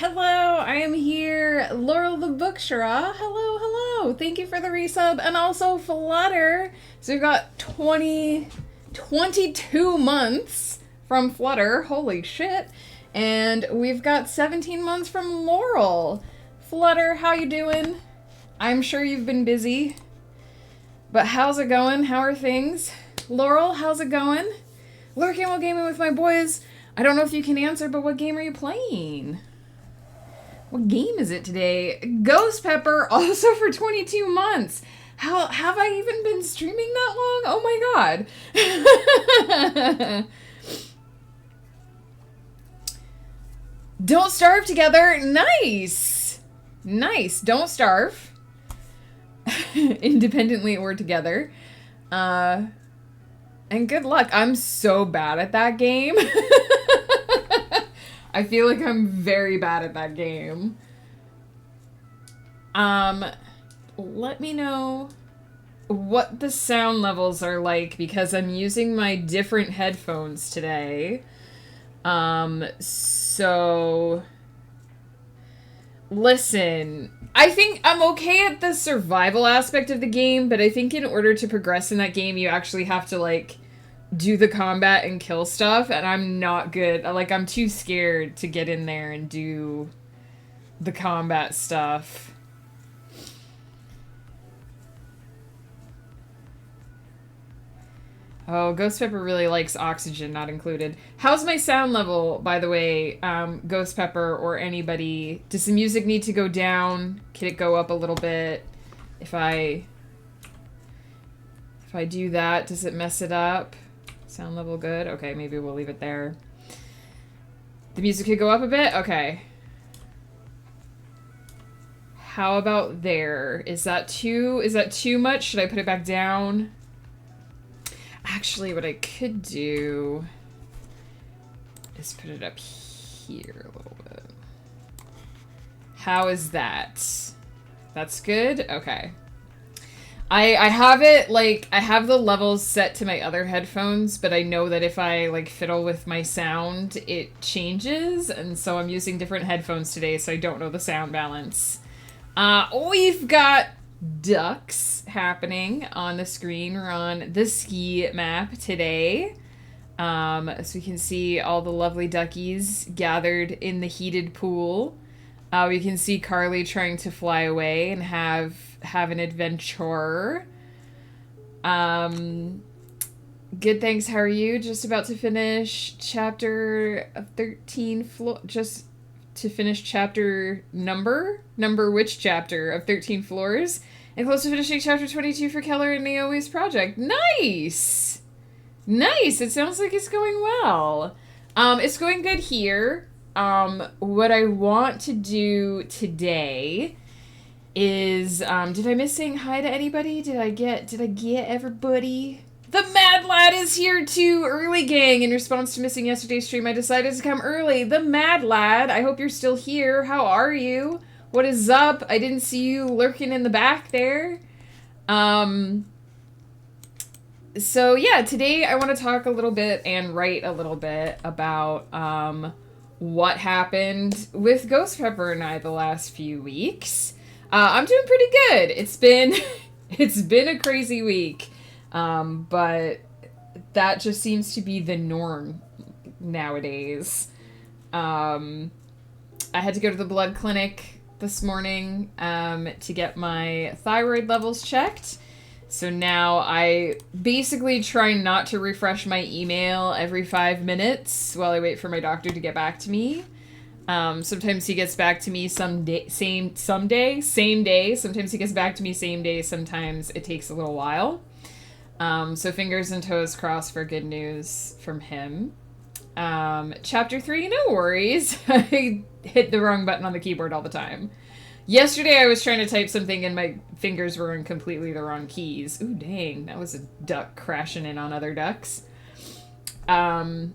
Hello, I am here. Laurel the Bookshara. Hello, hello. Thank you for the resub and also Flutter. So we've got 22 months from Flutter. Holy shit. And we've got 17 months from Laurel. Flutter, how you doing? I'm sure you've been busy. But how's it going? How are things? Laurel, how's it going? Lurking while gaming with my boys. I don't know if you can answer, but what game are you playing? What game is it today? Ghost Pepper, also for 22 months. How have I even been streaming that long? Oh my god. Don't starve together. Nice. Nice. Don't starve. Independently or together. And good luck. I'm so bad at that game. I feel like I'm very bad at that game. Let me know what the sound levels are like because I'm using my different headphones today. So listen, I think I'm okay at the survival aspect of the game, but I think in order to progress in that game, you actually have to, like, do the combat and kill stuff, and I'm not good. Like, I'm too scared to get in there and do the combat stuff. Oh, Ghost Pepper really likes oxygen, not included. How's my sound level, by the way, Ghost Pepper or anybody? Does the music need to go down? Can it go up a little bit? If I do that, does it mess it up? Sound level good? Okay, maybe we'll leave it there. The music could go up a bit? Okay. How about there? Is that too much? Should I put it back down? Actually, what I could do is put it up here a little bit. How is that? That's good? Okay. I have it, like, I have the levels set to my other headphones, but I know that if I, like, fiddle with my sound, it changes, and so I'm using different headphones today, so I don't know the sound balance. We've got ducks happening on the screen. We're on the ski map today. So we can see all the lovely duckies gathered in the heated pool. We can see Carly trying to fly away and have an adventure. Good, thanks. How are you? Just about to finish chapter 13 just to finish chapter number which chapter of 13 floors, and close to finishing chapter 22 for Keller and Naomi's project. Nice! Nice! It sounds like it's going well. It's going good here. What I want to do today is, did I miss saying hi to anybody? Did I get everybody? The Mad Lad is here too! Early gang! In response to missing yesterday's stream, I decided to come early. The Mad Lad, I hope you're still here. How are you? What is up? I didn't see you lurking in the back there. So yeah, today I want to talk a little bit and write a little bit about, what happened with Ghost Pepper and I the last few weeks. I'm doing pretty good. It's been a crazy week. But that just seems to be the norm nowadays. I had to go to the blood clinic this morning, to get my thyroid levels checked. So now I basically try not to refresh my email every 5 minutes while I wait for my doctor to get back to me. Sometimes he gets back to me same day. Sometimes he gets back to me same day. Sometimes it takes a little while. So fingers and toes crossed for good news from him. Chapter 3, no worries. I hit the wrong button on the keyboard all the time. Yesterday I was trying to type something and my fingers were in completely the wrong keys. Ooh, dang, that was a duck crashing in on other ducks. So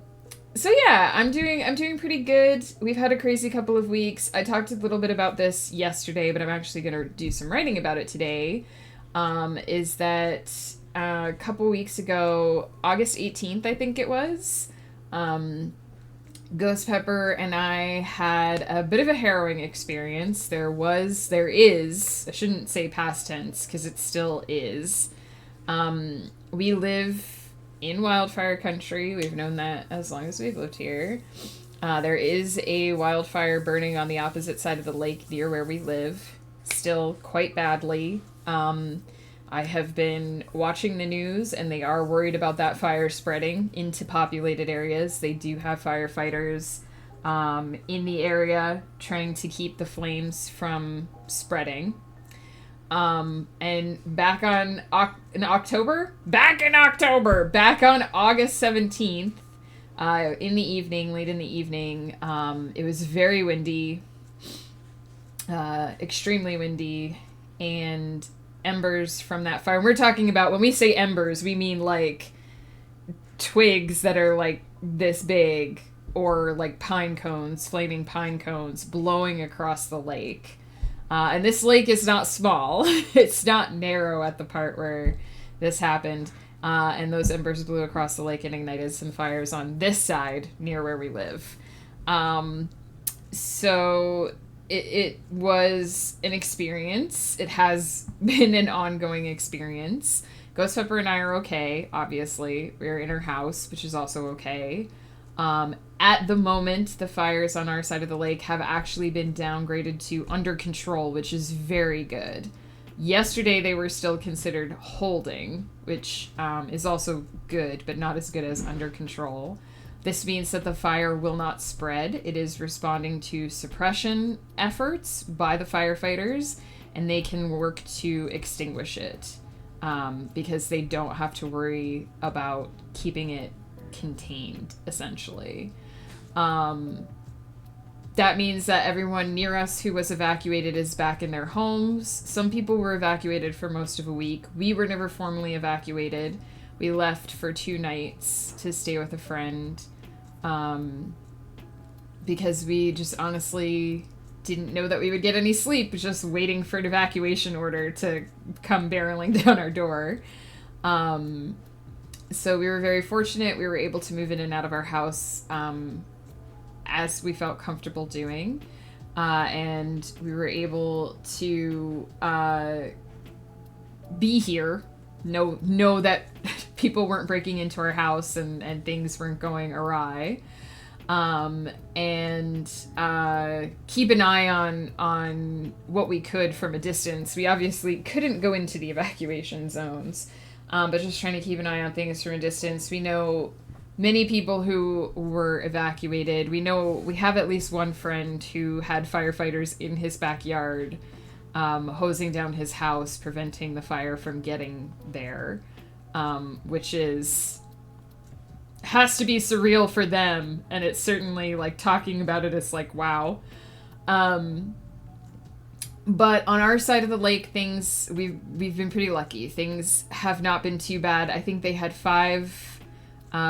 yeah, I'm doing pretty good. We've had a crazy couple of weeks. I talked a little bit about this yesterday, but I'm actually going to do some writing about it today. Is that a couple weeks ago, August 18th, I think it was, Ghost Pepper and I had a bit of a harrowing experience. There is, I shouldn't say past tense because it still is. We live in wildfire country. We've known that as long as we've lived here. There is a wildfire burning on the opposite side of the lake near where we live, still quite badly. I have been watching the news, and they are worried about that fire spreading into populated areas. They do have firefighters in the area trying to keep the flames from spreading. And back on August 17th, in the evening, late in the evening, it was very windy, extremely windy, and embers from that fire. We're talking about, when we say embers, we mean like twigs that are like this big, or like pine cones, flaming pine cones blowing across the lake. And this lake is not small. It's not narrow at the part where this happened. And those embers blew across the lake and ignited some fires on this side near where we live. So it was an experience. It has been an ongoing experience. Ghost Pepper and I are okay, obviously. We're in our house, which is also okay. At the moment, the fires on our side of the lake have actually been downgraded to under control, which is very good. Yesterday, they were still considered holding, which is also good, but not as good as under control. This means that the fire will not spread. It is responding to suppression efforts by the firefighters, and they can work to extinguish it because they don't have to worry about keeping it contained, essentially. That means that everyone near us who was evacuated is back in their homes. Some people were evacuated for most of a week. We were never formally evacuated. We left for 2 nights to stay with a friend because we just honestly didn't know that we would get any sleep, just waiting for an evacuation order to come barreling down our door. So we were very fortunate. We were able to move in and out of our house as we felt comfortable doing. And we were able to be here, know that people weren't breaking into our house and things weren't going awry. And keep an eye on what we could from a distance. We obviously couldn't go into the evacuation zones, but just trying to keep an eye on things from a distance. We know many people who were evacuated. We know we have at least one friend who had firefighters in his backyard, hosing down his house, preventing the fire from getting there, which has to be surreal for them. And it's certainly, like, talking about it is like, wow. But on our side of the lake, we've been pretty lucky. Things have not been too bad. I think they had 5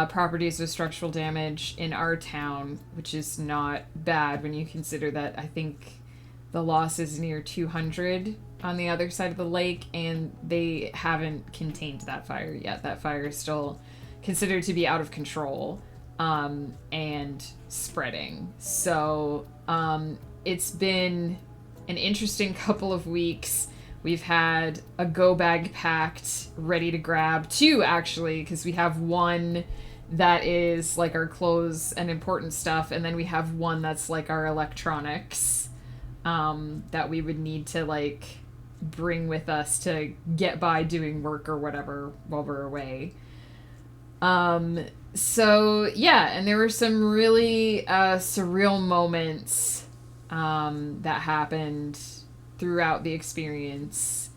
properties with structural damage in our town, which is not bad when you consider that I think the loss is near 200 on the other side of the lake, and they haven't contained that fire yet. That fire is still considered to be out of control and spreading. So it's been an interesting couple of weeks. We've had a go bag packed, ready to grab. 2, actually, because we have one that is like our clothes and important stuff, and then we have one that's like our electronics that we would need to like bring with us to get by doing work or whatever while we're away. So yeah, and there were some really surreal moments that happened throughout the experience,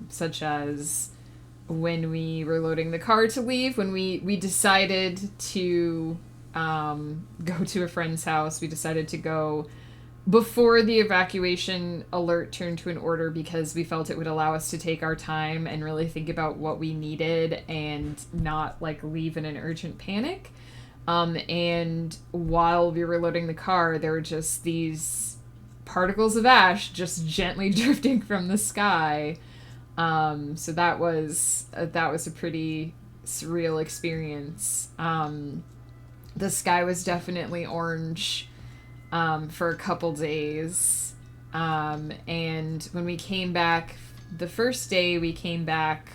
such as when we were loading the car to leave, when we decided to go to a friend's house. We decided to go before the evacuation alert turned to an order because we felt it would allow us to take our time and really think about what we needed and not like leave in an urgent panic. And while we were loading the car, there were just these particles of ash just gently drifting from the sky. So that was a pretty surreal experience. the sky was definitely orange for a couple days. And when we came back, the first day we came back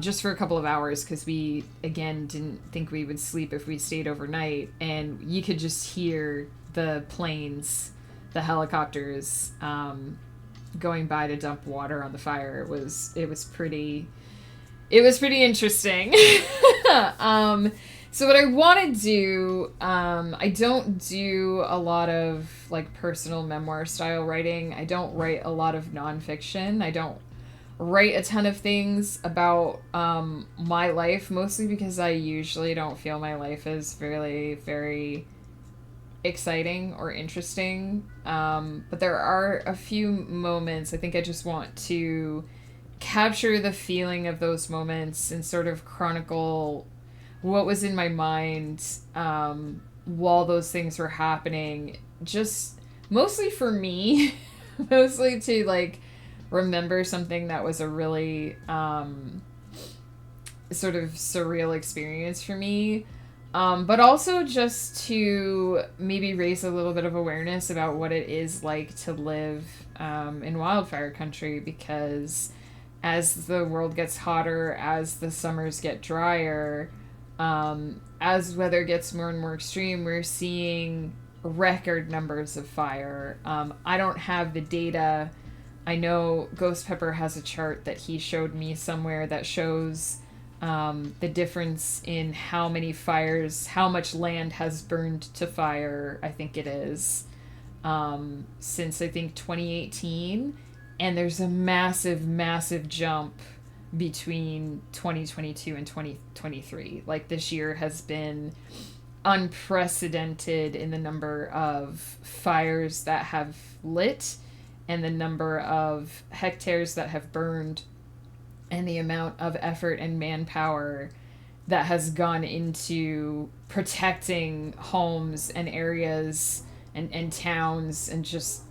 just for a couple of hours because we, again, didn't think we would sleep if we stayed overnight. And you could just hear the planes, the helicopters going by to dump water on the fire. It was pretty interesting. So what I want to do, I don't do a lot of like personal memoir style writing. I don't write a lot of nonfiction. I don't write a ton of things about my life, mostly because I usually don't feel my life is very, very exciting or interesting. But there are a few moments I think I just want to capture the feeling of those moments and sort of chronicle what was in my mind while those things were happening, just mostly for me, mostly to like remember something that was a really sort of surreal experience for me, but also just to maybe raise a little bit of awareness about what it is like to live in wildfire country, because as the world gets hotter, as the summers get drier, as weather gets more and more extreme, we're seeing record numbers of fire. I don't have the data. I know Ghost Pepper has a chart that he showed me somewhere that shows the difference in how many fires, how much land has burned to fire, I think it is, since I think 2018. And there's a massive, massive jump between 2022 and 2023. Like, this year has been unprecedented in the number of fires that have lit and the number of hectares that have burned and the amount of effort and manpower that has gone into protecting homes and areas and towns and just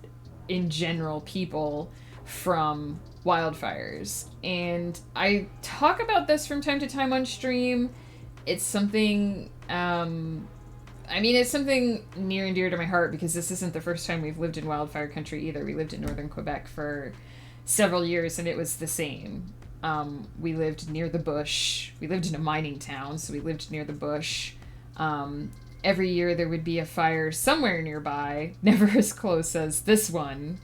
in general people from wildfires. And I talk about this from time to time on stream. It's something it's something near and dear to my heart because this isn't the first time we've lived in wildfire country either. We lived in northern Quebec for several years and it was the same. We lived near the bush. We lived in a mining town, so we lived near the bush. Every year there would be a fire somewhere nearby, never as close as this one.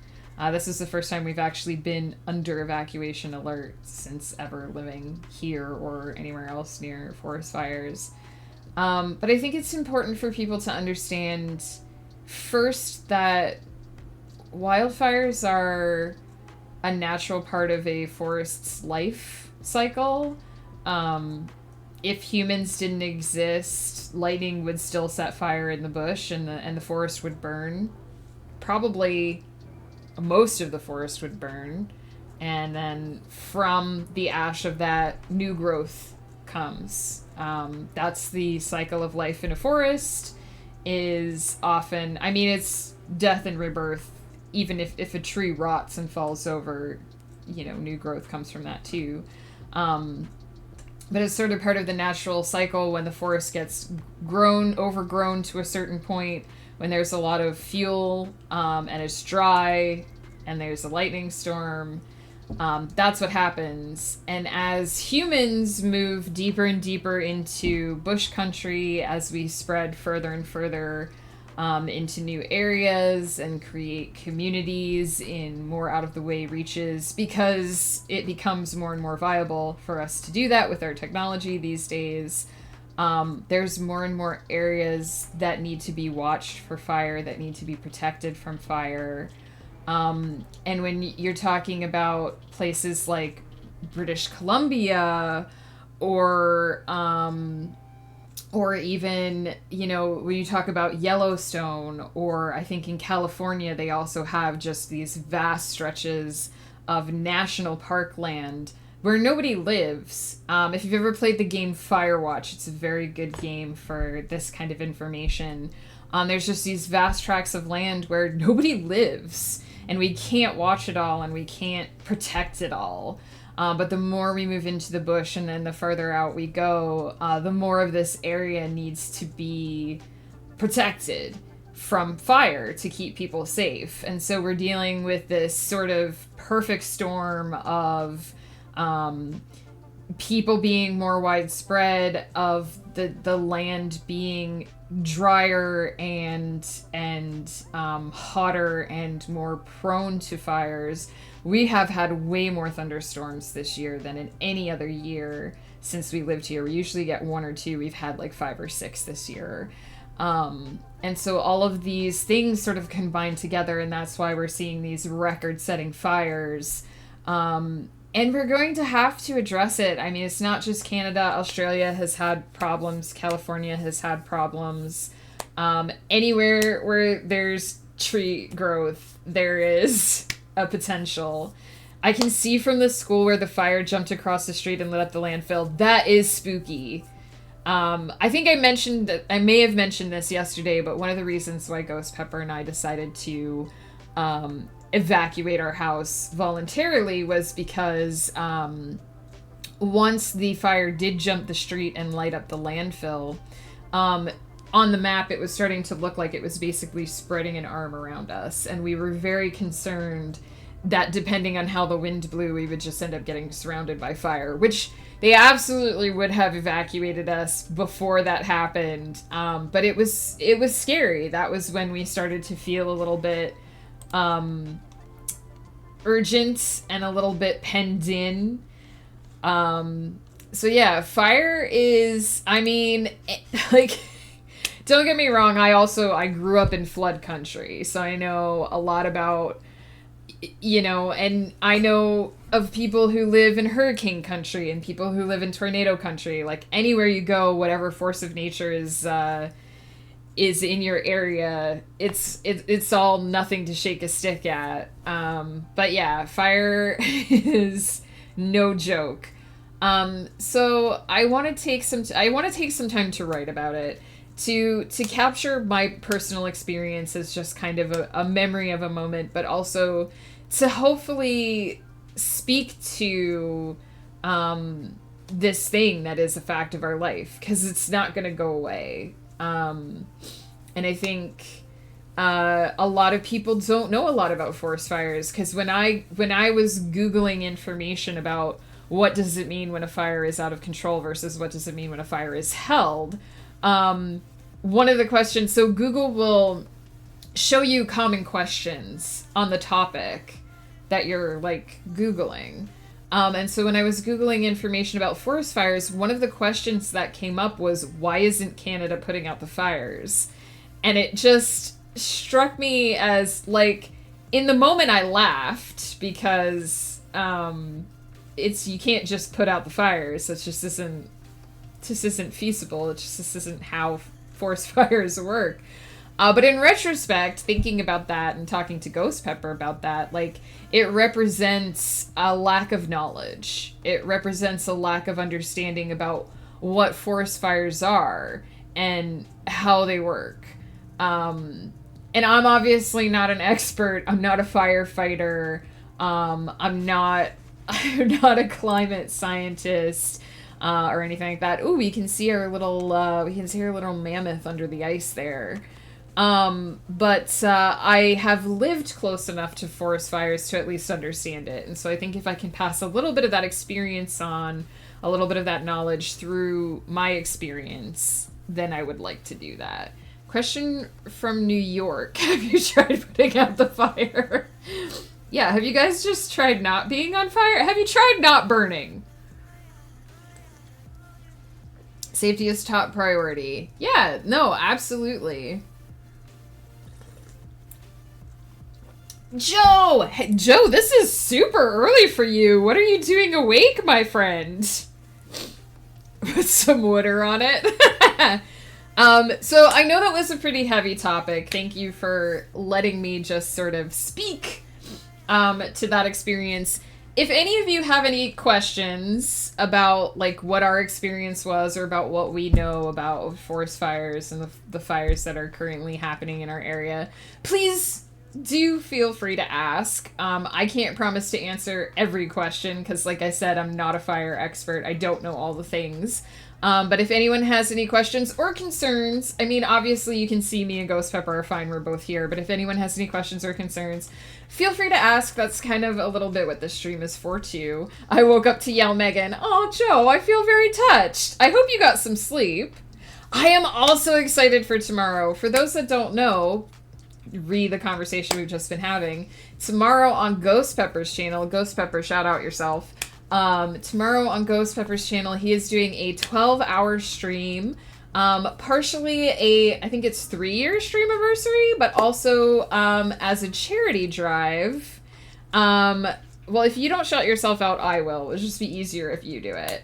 This is the first time we've actually been under evacuation alert since ever living here or anywhere else near forest fires. But I think it's important for people to understand first that wildfires are a natural part of a forest's life cycle. If humans didn't exist, lightning would still set fire in the bush and the forest would burn. Probably most of the forest would burn, and then from the ash of that, new growth comes. That's the cycle of life in a forest, is often, it's death and rebirth. Even if a tree rots and falls over, new growth comes from that too. But it's sort of part of the natural cycle when the forest gets overgrown to a certain point, when there's a lot of fuel and it's dry and there's a lightning storm. That's what happens. And as humans move deeper and deeper into bush country, as we spread further and further into new areas and create communities in more out-of-the-way reaches, because it becomes more and more viable for us to do that with our technology these days. There's more and more areas that need to be watched for fire, that need to be protected from fire. And when you're talking about places like British Columbia or even, when you talk about Yellowstone, or I think in California, they also have just these vast stretches of national park land where nobody lives. If you've ever played the game Firewatch, it's a very good game for this kind of information. There's just these vast tracts of land where nobody lives. and we can't watch it all, and we can't protect it all. But the more we move into the bush and then the further out we go, the more of this area needs to be protected from fire to keep people safe. And so we're dealing with this sort of perfect storm of people being more widespread, of the land being drier and hotter and more prone to fires. We have had way more thunderstorms this year than in any other year since we lived here. We usually get 1 or 2. We've had like 5 or 6 this year. And so all of these things sort of combine together, and that's why we're seeing these record-setting fires. And we're going to have to address it. I mean, it's not just Canada. Australia has had problems. California has had problems. Anywhere where there's tree growth, there is a potential. I can see from the school where the fire jumped across the street and lit up the landfill. That is spooky. I think I may have mentioned this yesterday, but one of the reasons why Ghost Pepper and I decided to evacuate our house voluntarily was because once the fire did jump the street and light up the landfill, on the map it was starting to look like it was basically spreading an arm around us, and we were very concerned that depending on how the wind blew, we would just end up getting surrounded by fire, which they absolutely would have evacuated us before that happened. But it was scary. That was when we started to feel a little bit urgent and a little bit penned in. So yeah, fire is, I mean, like, don't get me wrong, I grew up in flood country, so I know a lot about, you know, and I know of people who live in hurricane country and people who live in tornado country. Like, anywhere you go, whatever force of nature is in your area, it's all nothing to shake a stick at. But yeah, fire is no joke. So I want to take some time to write about it, to capture my personal experience as just kind of a memory of a moment, but also to hopefully speak to this thing that is a fact of our life, because it's not going to go away. And I think a lot of people don't know a lot about forest fires, because when I was Googling information about what does it mean when a fire is out of control versus what does it mean when a fire is held, one of the questions, so Google will show you common questions on the topic that you're like Googling. And so when I was Googling information about forest fires, one of the questions that came up was, why isn't Canada putting out the fires? And it just struck me as, like, in the moment I laughed, because you can't just put out the fires. It just isn't feasible. It just isn't how forest fires work. But in retrospect, thinking about that and talking to Ghost Pepper about that, like, it represents a lack of knowledge. It represents a lack of understanding about what forest fires are and how they work. And I'm obviously not an expert. I'm not a firefighter. I'm not a climate scientist or anything like that. Ooh, we can see our little mammoth under the ice there. But I have lived close enough to forest fires to at least understand it. And so I think if I can pass a little bit of that experience on, a little bit of that knowledge through my experience, then I would like to do that. Question from New York. Have you tried putting out the fire? Yeah, have you guys just tried not being on fire? Have you tried not burning? Safety is top priority. Yeah, no, absolutely. Joe! Hey, Joe, this is super early for you. What are you doing awake, my friend? Put some water on it. So I know that was a pretty heavy topic. Thank you for letting me just sort of speak to that experience. If any of you have any questions about, like, what our experience was, or about what we know about forest fires and the fires that are currently happening in our area, please do feel free to ask. I can't promise to answer every question because, like I said, I'm not a fire expert. I don't know all the things. But if anyone has any questions or concerns, I mean, obviously you can see me and Ghost Pepper are fine. We're both here. But if anyone has any questions or concerns, feel free to ask. That's kind of a little bit what this stream is for, too. I woke up to yell Megan, "Oh, Joe, I feel very touched. I hope you got some sleep." I am also excited for tomorrow. For those that don't know, read the conversation we've just been having. Tomorrow on Ghost Pepper's channel, Ghost Pepper, shout out yourself. Tomorrow on Ghost Pepper's channel, he is doing a 12-hour stream. Partially I think it's 3-year stream anniversary, but also as a charity drive. Well, if you don't shout yourself out, I will. It'll just be easier if you do it.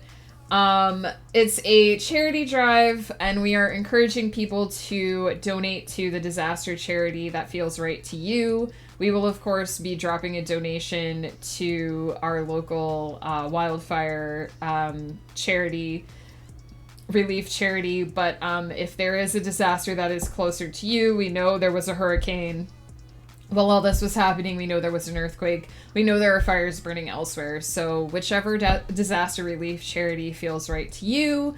It's a charity drive, and we are encouraging people to donate to the disaster charity that feels right to you. We will, of course, be dropping a donation to our local wildfire charity, relief charity, but if there is a disaster that is closer to you, we know there was a hurricane. While all this was happening, we know there was an earthquake. We know there are fires burning elsewhere. So whichever disaster relief charity feels right to you,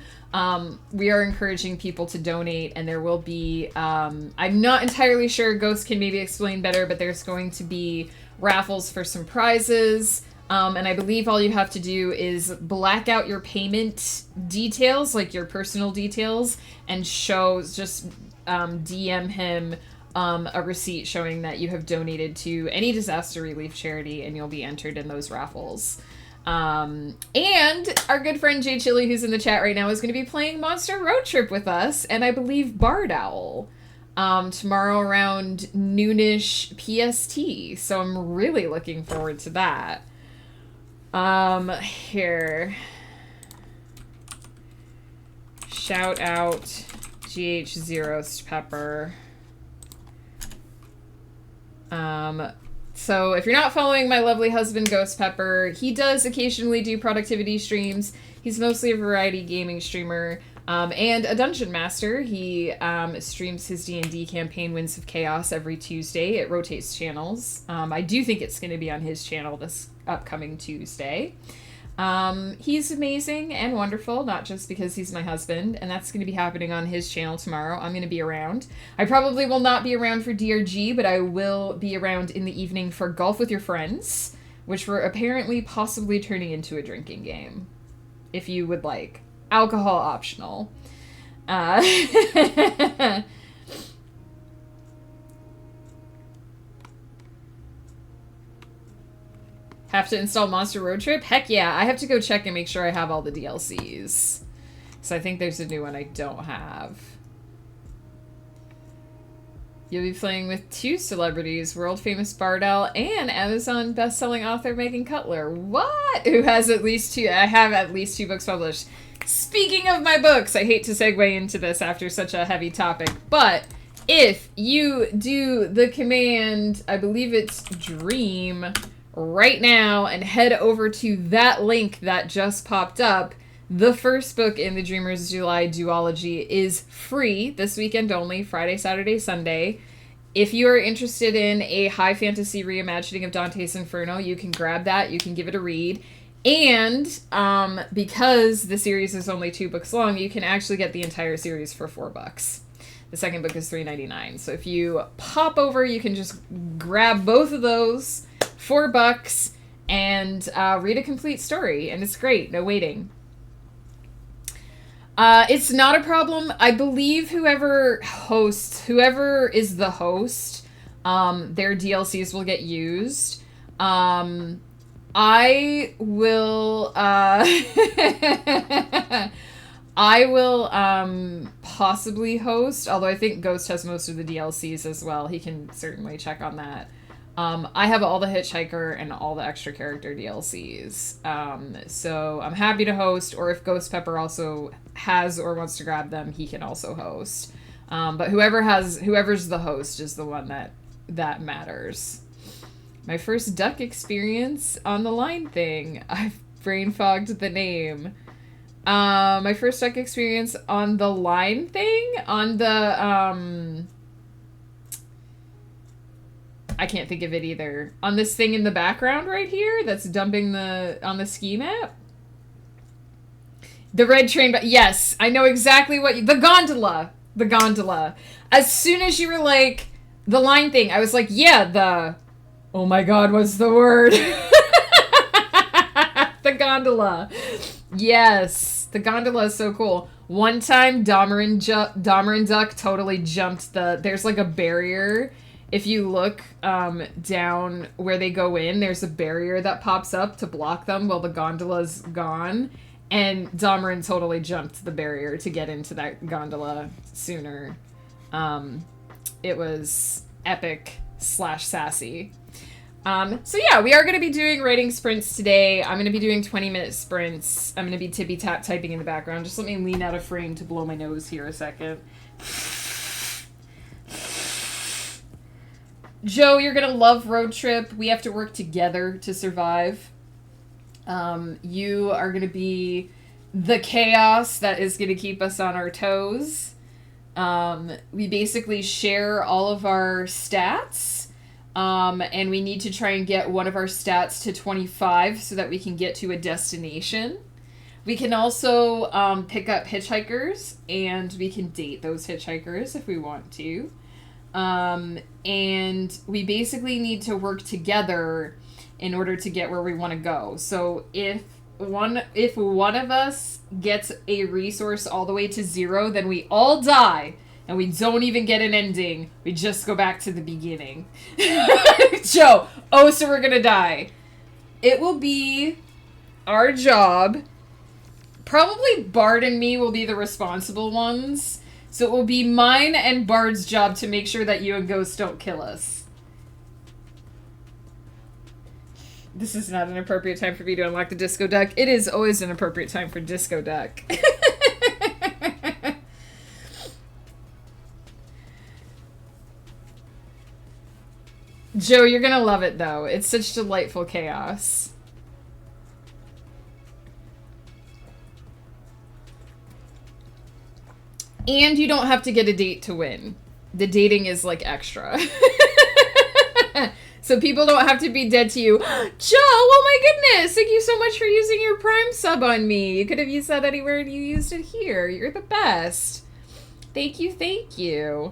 we are encouraging people to donate. And there will be, I'm not entirely sure, Ghost can maybe explain better, but there's going to be raffles for some prizes. And I believe all you have to do is black out your payment details, like your personal details, and just DM him a receipt showing that you have donated to any disaster relief charity, and you'll be entered in those raffles. And our good friend Jay Chili, who's in the chat right now, is going to be playing Monster Road Trip with us, and I believe Bard Owl, tomorrow around noonish PST. So I'm really looking forward to that. Here. Shout out GH0 Pepper. So if you're not following my lovely husband, Ghost Pepper, he does occasionally do productivity streams. He's mostly a variety gaming streamer, and a dungeon master. He, streams his D&D campaign, Winds of Chaos, every Tuesday. It rotates channels. I do think it's going to be on his channel this upcoming Tuesday. He's amazing and wonderful, not just because he's my husband, and that's going to be happening on his channel tomorrow. I'm going to be around. I probably will not be around for DRG, but I will be around in the evening for Golf with Your Friends, which we're apparently possibly turning into a drinking game, if you would like. Alcohol optional. Have to install Monster Road Trip? Heck yeah, I have to go check and make sure I have all the DLCs. So I think there's a new one I don't have. You'll be playing with 2 celebrities, world-famous Bard Owl and Amazon best-selling author Megan Cutler. What? Who has at least 2? I have at least 2 books published. Speaking of my books, I hate to segue into this after such a heavy topic, but if you do the command, I believe it's Dream, right now, and head over to that link that just popped up, the first book in the Dreamers July duology is free this weekend only, Friday, Saturday, Sunday. If you are interested in a high fantasy reimagining of Dante's Inferno, you can grab that, you can give it a read. And because the series is only 2 books long, you can actually get the entire series for $4. The second book is $3.99. So if you pop over, you can just grab both of those, $4, and read a complete story. And it's great. No waiting. It's not a problem. I believe whoever is the host, their DLCs will get used. I will possibly host, although I think Ghost has most of the DLCs as well. He can certainly check on that. I have all the Hitchhiker and all the extra character DLCs. So I'm happy to host, or if Ghost Pepper also has or wants to grab them, he can also host. But whoever's the host is the one that matters. My first duck experience on the line thing. I've brain fogged the name. My first duck experience on the line thing? On the, I can't think of it either. On this thing in the background right here that's dumping on the ski map? The red train, but yes, I know exactly what the gondola. The gondola. As soon as you were like, the line thing, I was like, yeah, oh my god, what's the word? The gondola. Yes, the gondola is so cool. One time, Dahmer and Duck totally jumped there's like a barrier. If you look down where they go in, there's a barrier that pops up to block them while the gondola's gone. And Dahmer totally jumped the barrier to get into that gondola sooner. It was epic / sassy. So yeah, we are going to be doing rating sprints today. I'm going to be doing 20-minute sprints. I'm going to be tippy-tap typing in the background. Just let me lean out of frame to blow my nose here a second. Joe, you're going to love Road Trip. We have to work together to survive. You are going to be the chaos that is going to keep us on our toes. We basically share all of our stats. And we need to try and get one of our stats to 25 so that we can get to a destination. We can also pick up hitchhikers, and we can date those hitchhikers if we want to. And we basically need to work together in order to get where we want to go. So if one of us gets a resource all the way to 0, then we all die. And we don't even get an ending. We just go back to the beginning. Joe, so we're gonna die. It will be our job. Probably Bard and me will be the responsible ones. So it will be mine and Bard's job to make sure that you and Ghost don't kill us. This is not an appropriate time for me to unlock the Disco Duck. It is always an appropriate time for Disco Duck. Joe, you're gonna love it, though. It's such delightful chaos. And you don't have to get a date to win. The dating is, like, extra. So people don't have to be dead to you. Joe, oh my goodness! Thank you so much for using your Prime sub on me. You could have used that anywhere and you used it here. You're the best. Thank you, thank you.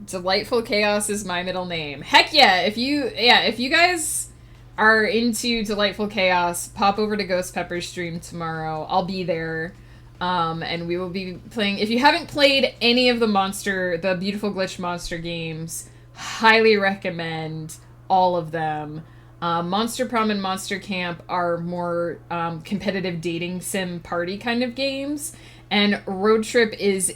Delightful Chaos is my middle name. Heck yeah, if you guys are into Delightful Chaos, pop over to Ghost Pepper's stream tomorrow. I'll be there. And we will be playing. If you haven't played any of the Beautiful Glitch Monster games, highly recommend all of them. Monster Prom and Monster Camp are more competitive dating sim party kind of games. And Road Trip is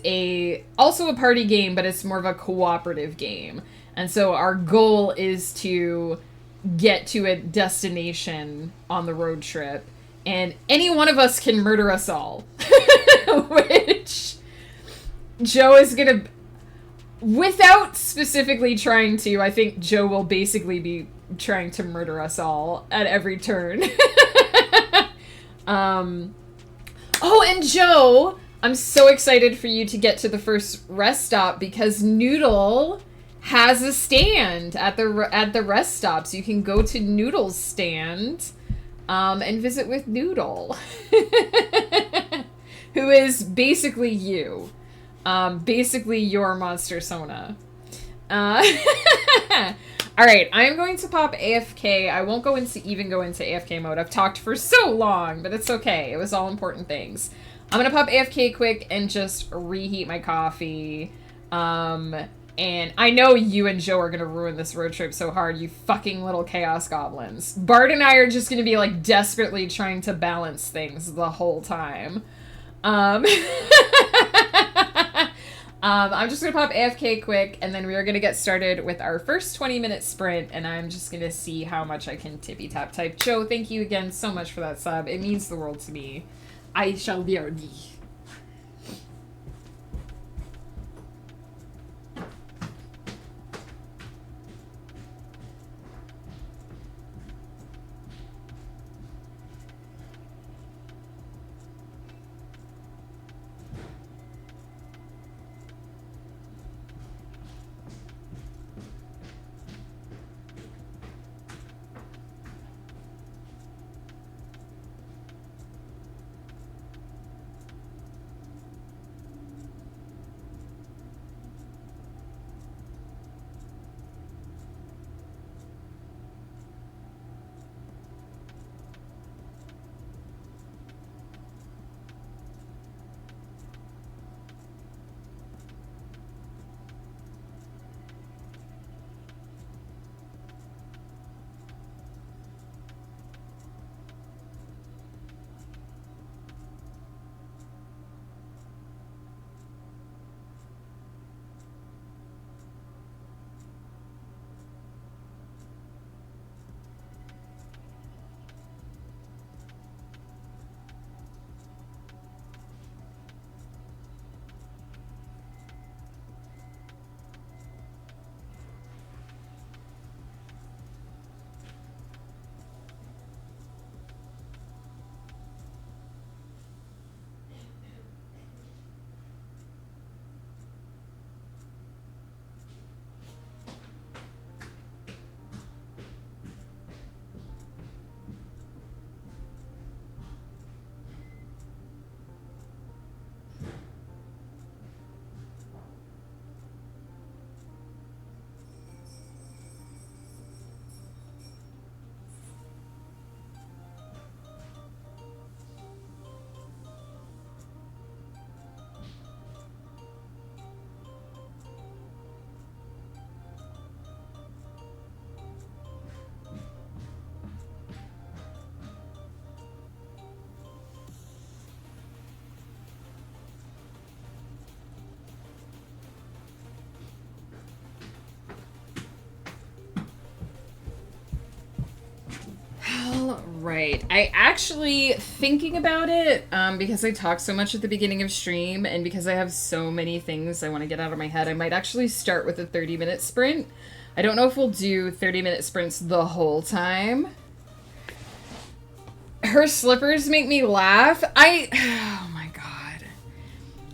also a party game, but it's more of a cooperative game. And so our goal is to get to a destination on the road trip. And any one of us can murder us all. Which Joe is going to... Without specifically trying to, I think Joe will basically be trying to murder us all at every turn. Oh, and Joe, I'm so excited for you to get to the first rest stop because Noodle has a stand at the rest stops. You can go to Noodle's stand and visit with Noodle, who is basically you. Basically your Monster Sona. Alright, I'm going to pop AFK. I won't go into AFK mode. I've talked for so long, but it's okay. It was all important things. I'm gonna pop AFK quick and just reheat my coffee. And I know you and Joe are gonna ruin this road trip so hard, you fucking little chaos goblins. Bart and I are just gonna be like desperately trying to balance things the whole time. I'm just going to pop AFK quick, and then we are going to get started with our first 20-minute sprint, and I'm just going to see how much I can tippy-tap type. Joe, thank you again so much for that sub. It means the world to me. I shall be ready. Right. I actually, thinking about it, because I talk so much at the beginning of stream, and because I have so many things I want to get out of my head, I might actually start with a 30-minute sprint. I don't know if we'll do 30-minute sprints the whole time. Her slippers make me laugh. Oh my god.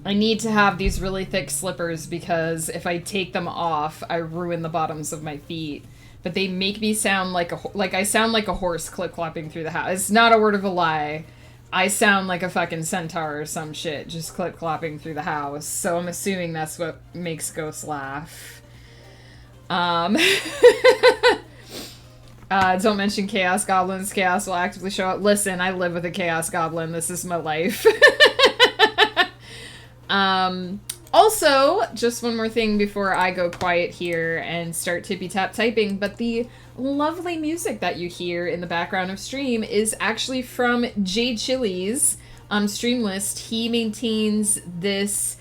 I need to have these really thick slippers because if I take them off, I ruin the bottoms of my feet. But they make me sound like I sound like a horse clip-clopping through the house. It's not a word of a lie. I sound like a fucking centaur or some shit, just clip-clopping through the house. So I'm assuming that's what makes ghosts laugh. Don't mention Chaos Goblins. Chaos will actively show up. Listen, I live with a Chaos Goblin. This is my life. Also, just one more thing before I go quiet here and start tippy-tap typing, but the lovely music that you hear in the background of stream is actually from Jay Chili's stream list. He maintains this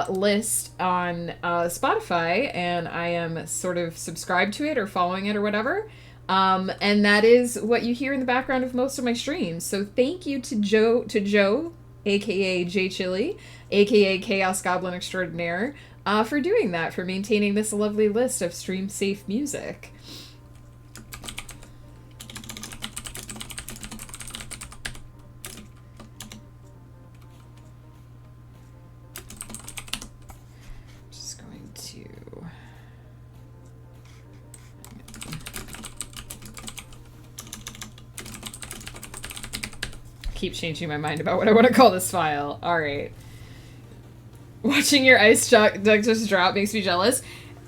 list on Spotify, and I am sort of subscribed to it or following it or whatever. And that is what you hear in the background of most of my streams. So thank you to Joe, aka Jay Chili, aka Chaos Goblin Extraordinaire, for doing that, for maintaining this lovely list of stream-safe music. Just going to... keep changing my mind about what I want to call this file. Alright. Watching your ice duck just drop makes me jealous.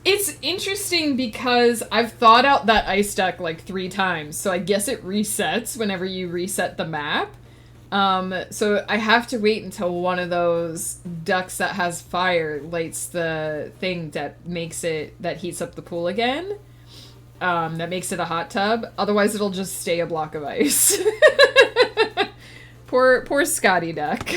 It's interesting because I've thought out that ice duck like 3 times, so I guess it resets whenever you reset the map. So I have to wait until one of those ducks that has fire lights the thing that heats up the pool again. That makes it a hot tub. Otherwise it'll just stay a block of ice. Poor Scotty Duck.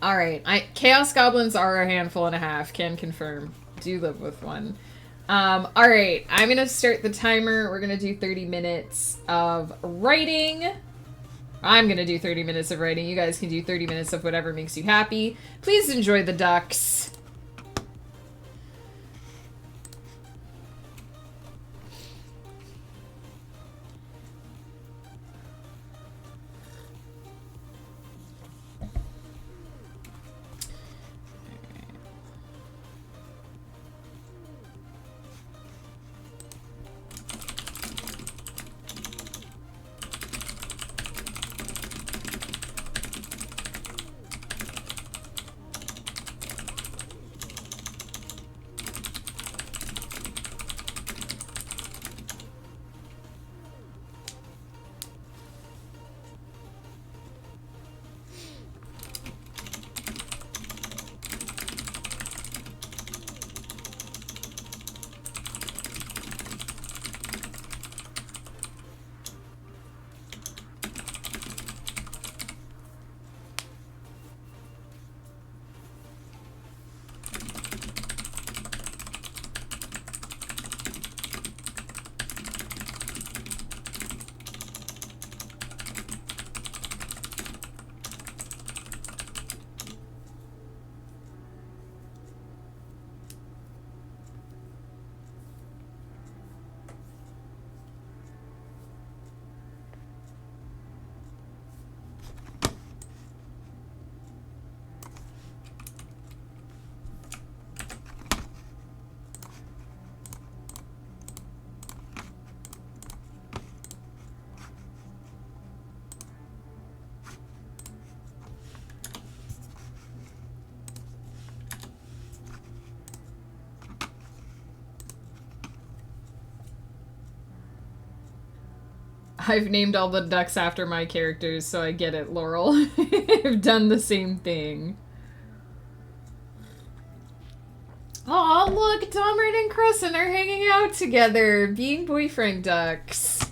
Alright, Chaos Goblins are a handful and a half, can confirm. Do live with one. Alright, I'm gonna start the timer. We're gonna do 30 minutes of writing. I'm gonna do 30 minutes of writing. You guys can do 30 minutes of whatever makes you happy. Please enjoy the ducks. I've named all the ducks after my characters, so I get it, Laurel. I've done the same thing. Aw, look, Domrit and Crescent are hanging out together, being boyfriend ducks.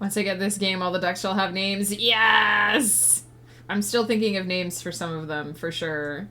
Once I get this game, all the decks shall have names. Yes! I'm still thinking of names for some of them, for sure.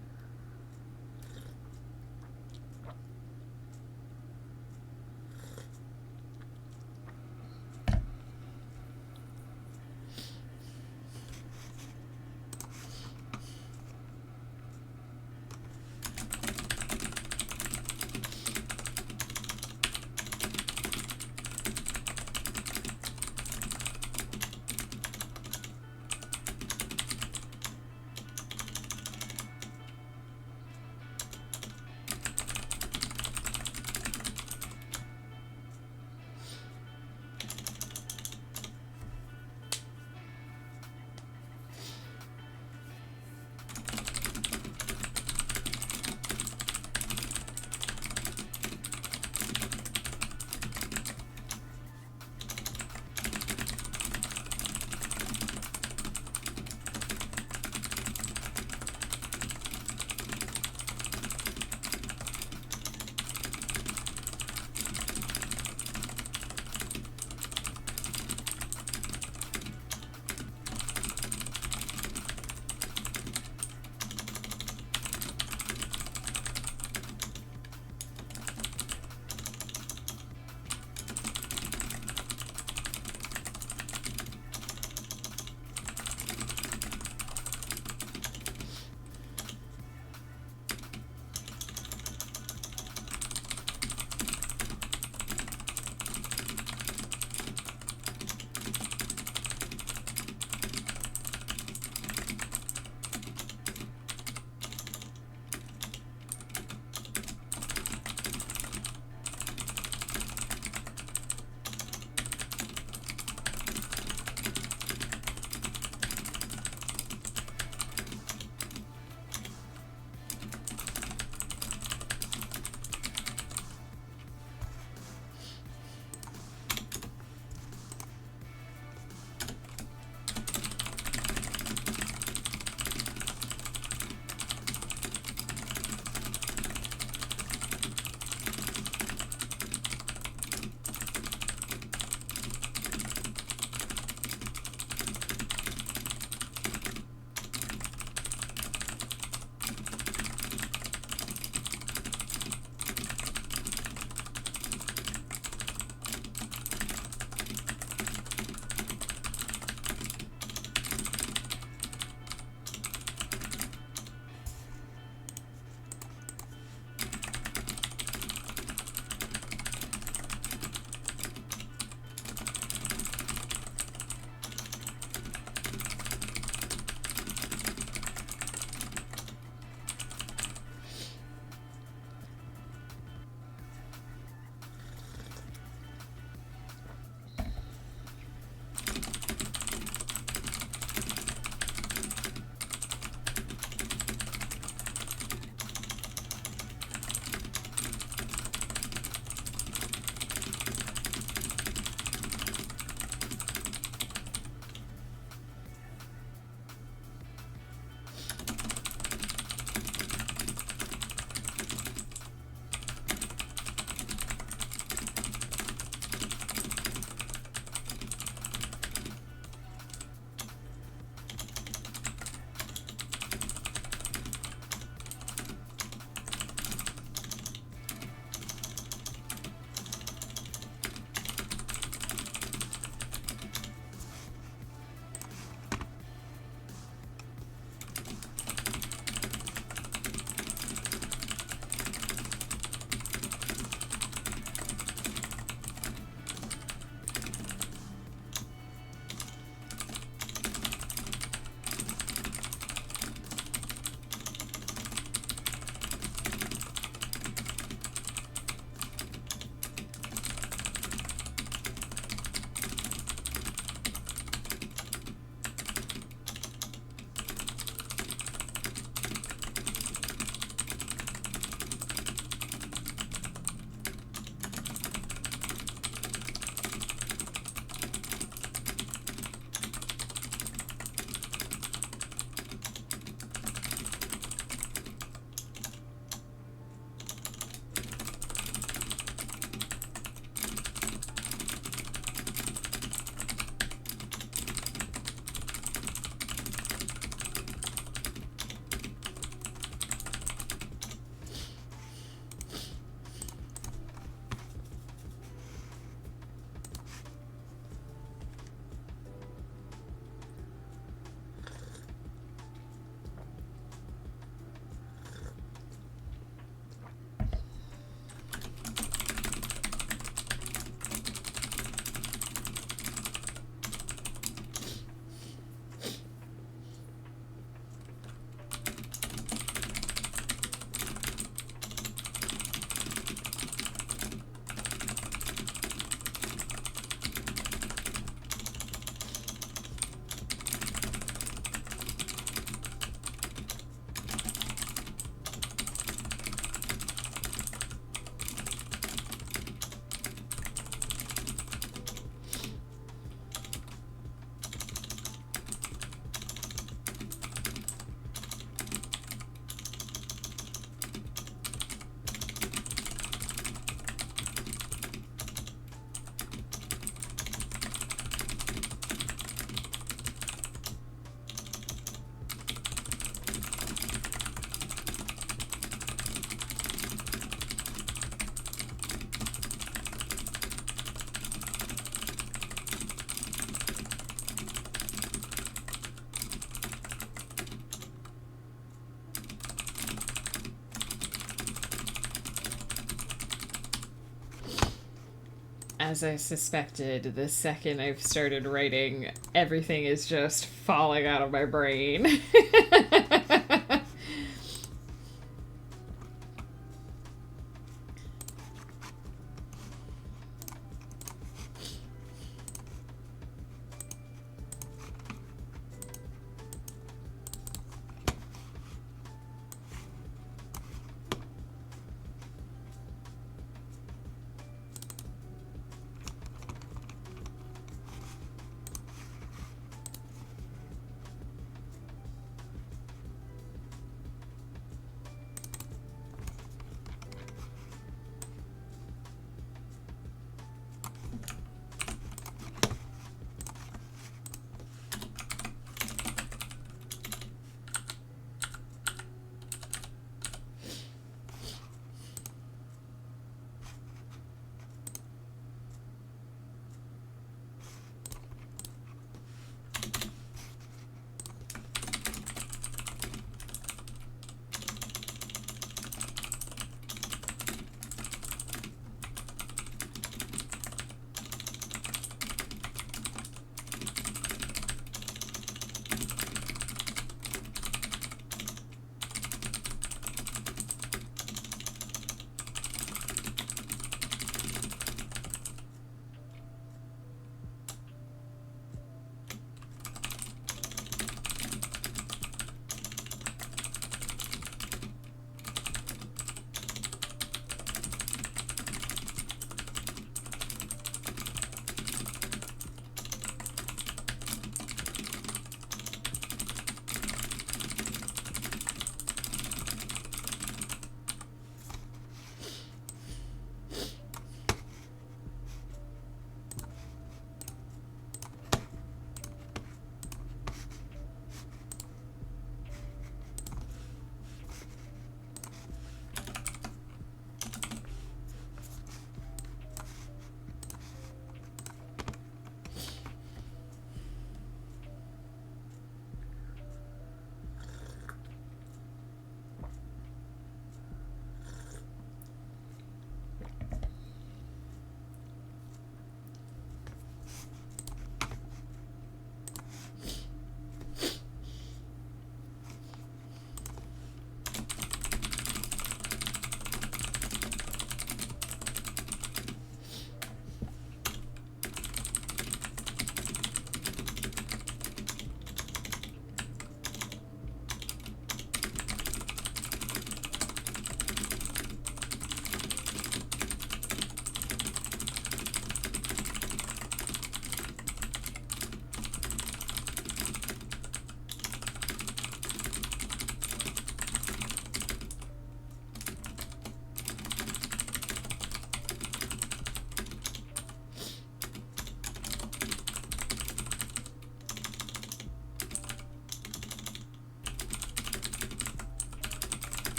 As I suspected, the second I've started writing, everything is just falling out of my brain.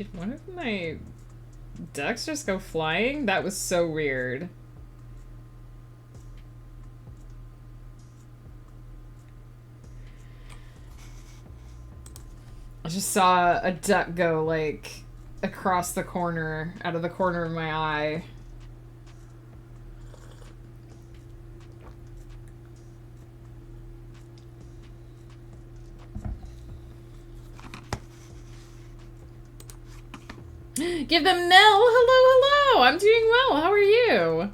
Did one of my ducks just go flying? That was so weird. I just saw a duck go, like, across the corner, out of the corner of my eye. Give them Nell! Hello, hello! I'm doing well. How are you?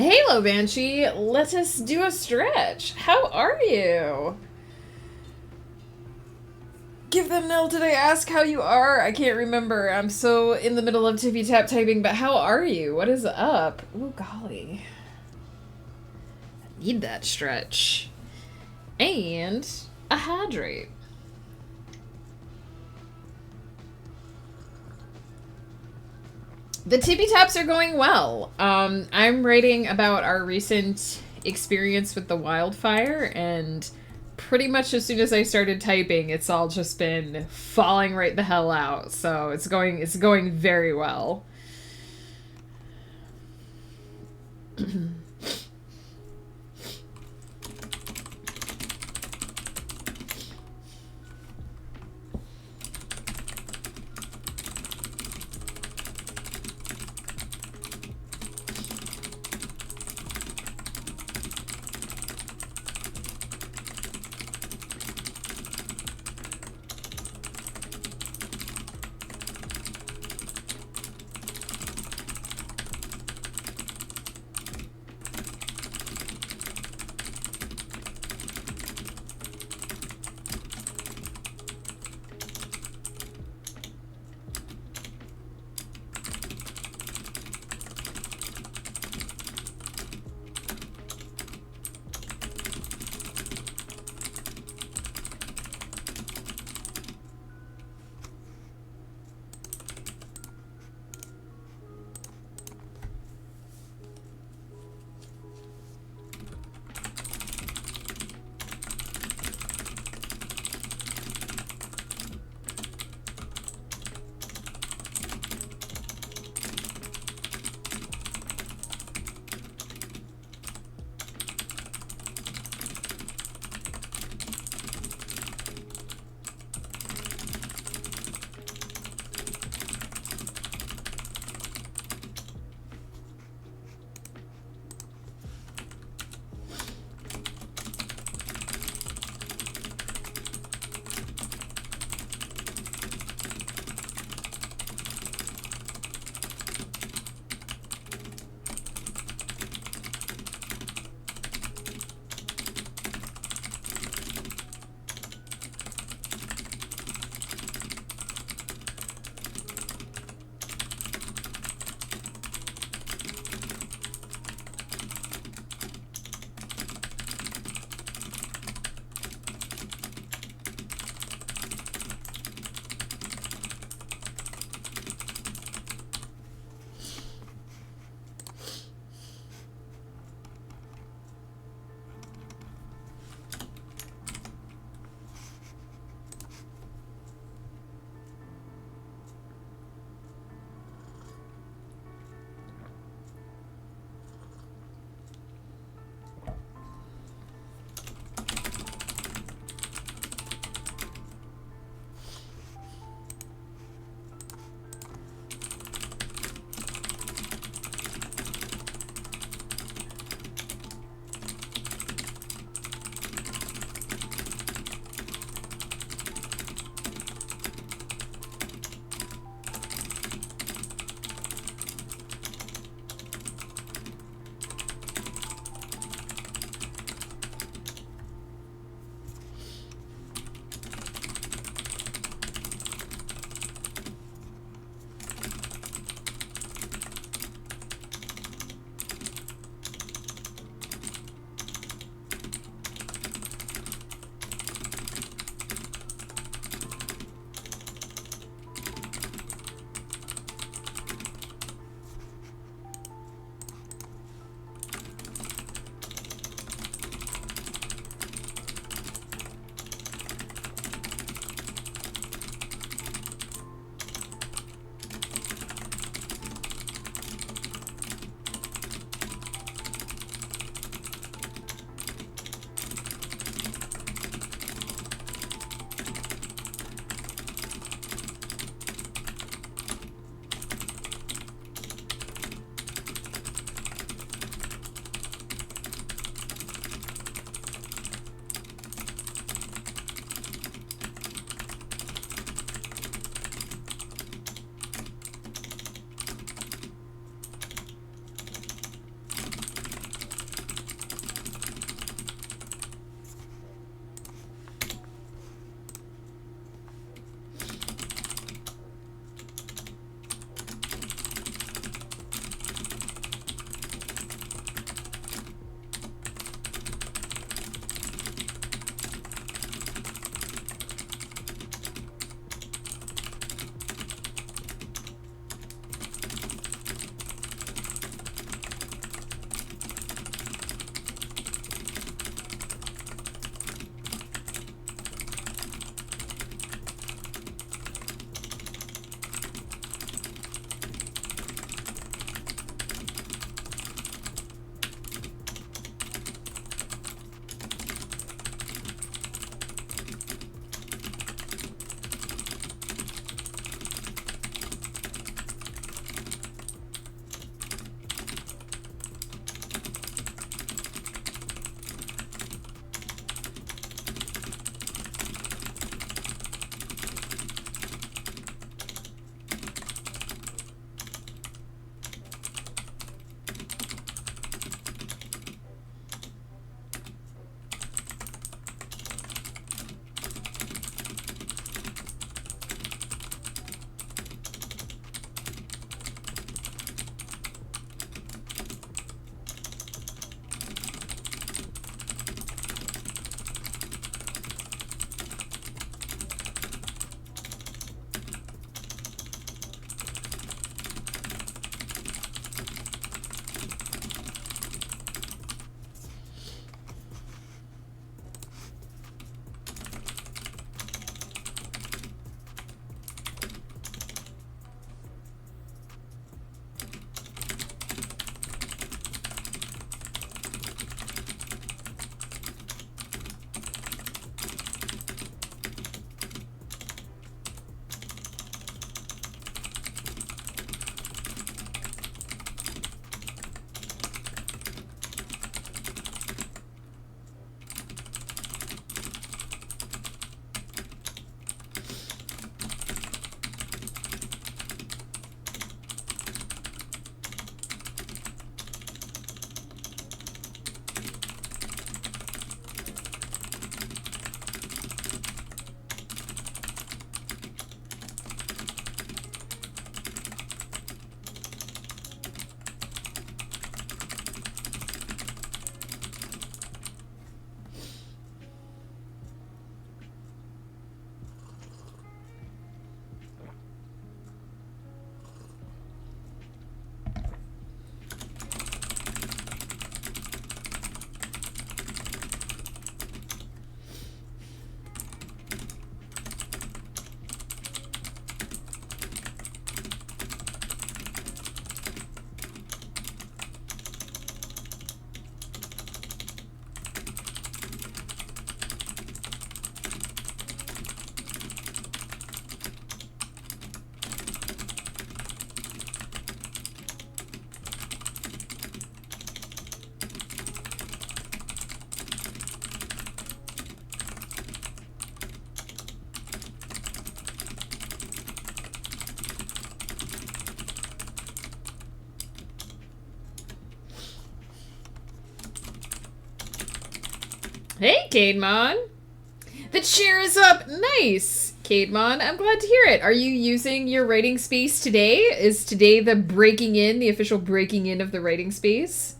Hello, Banshee. Let us do a stretch. How are you? Give them Nell. Did I ask how you are? I can't remember. I'm so in the middle of tippy tap typing, but how are you? What is up? Oh, golly. I need that stretch. And a hydrate. The tippy taps are going well. I'm writing about our recent experience with the wildfire, and pretty much as soon as I started typing, it's all just been falling right the hell out. So it's going very well. Hey, Cademon. The chair is up. Nice. Cademon, I'm glad to hear it. Are you using your writing space today? Is today the breaking in, the official breaking in of the writing space?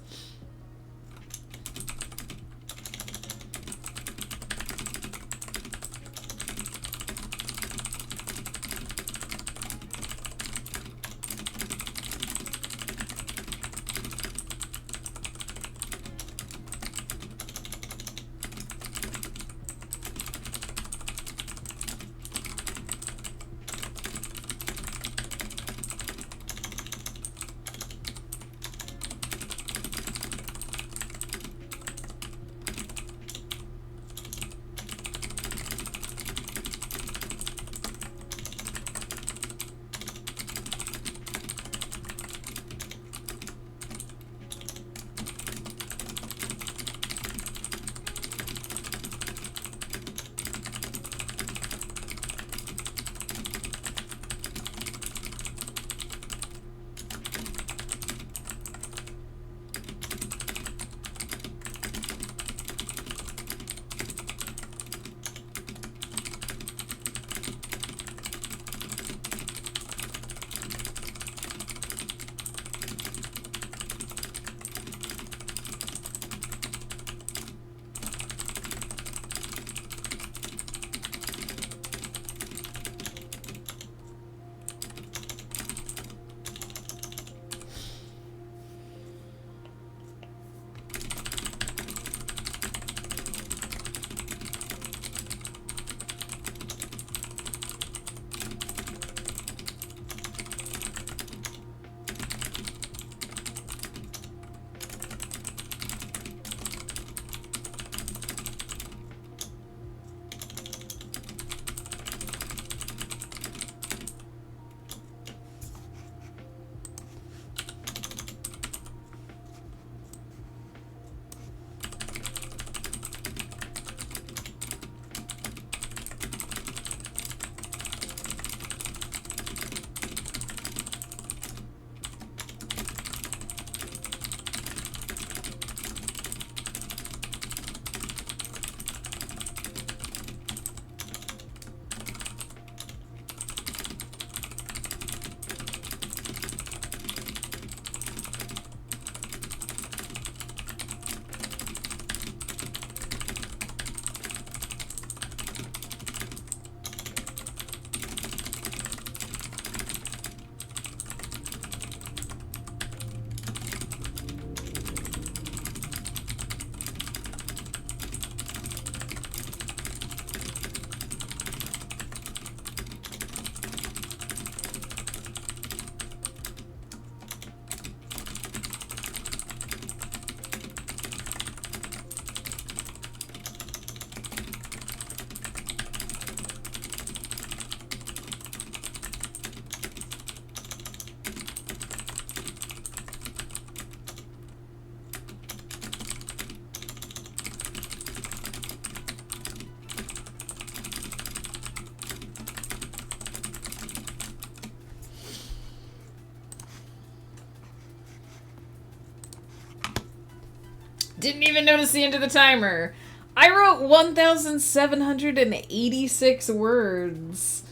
Didn't even notice the end of the timer. I wrote 1,786 words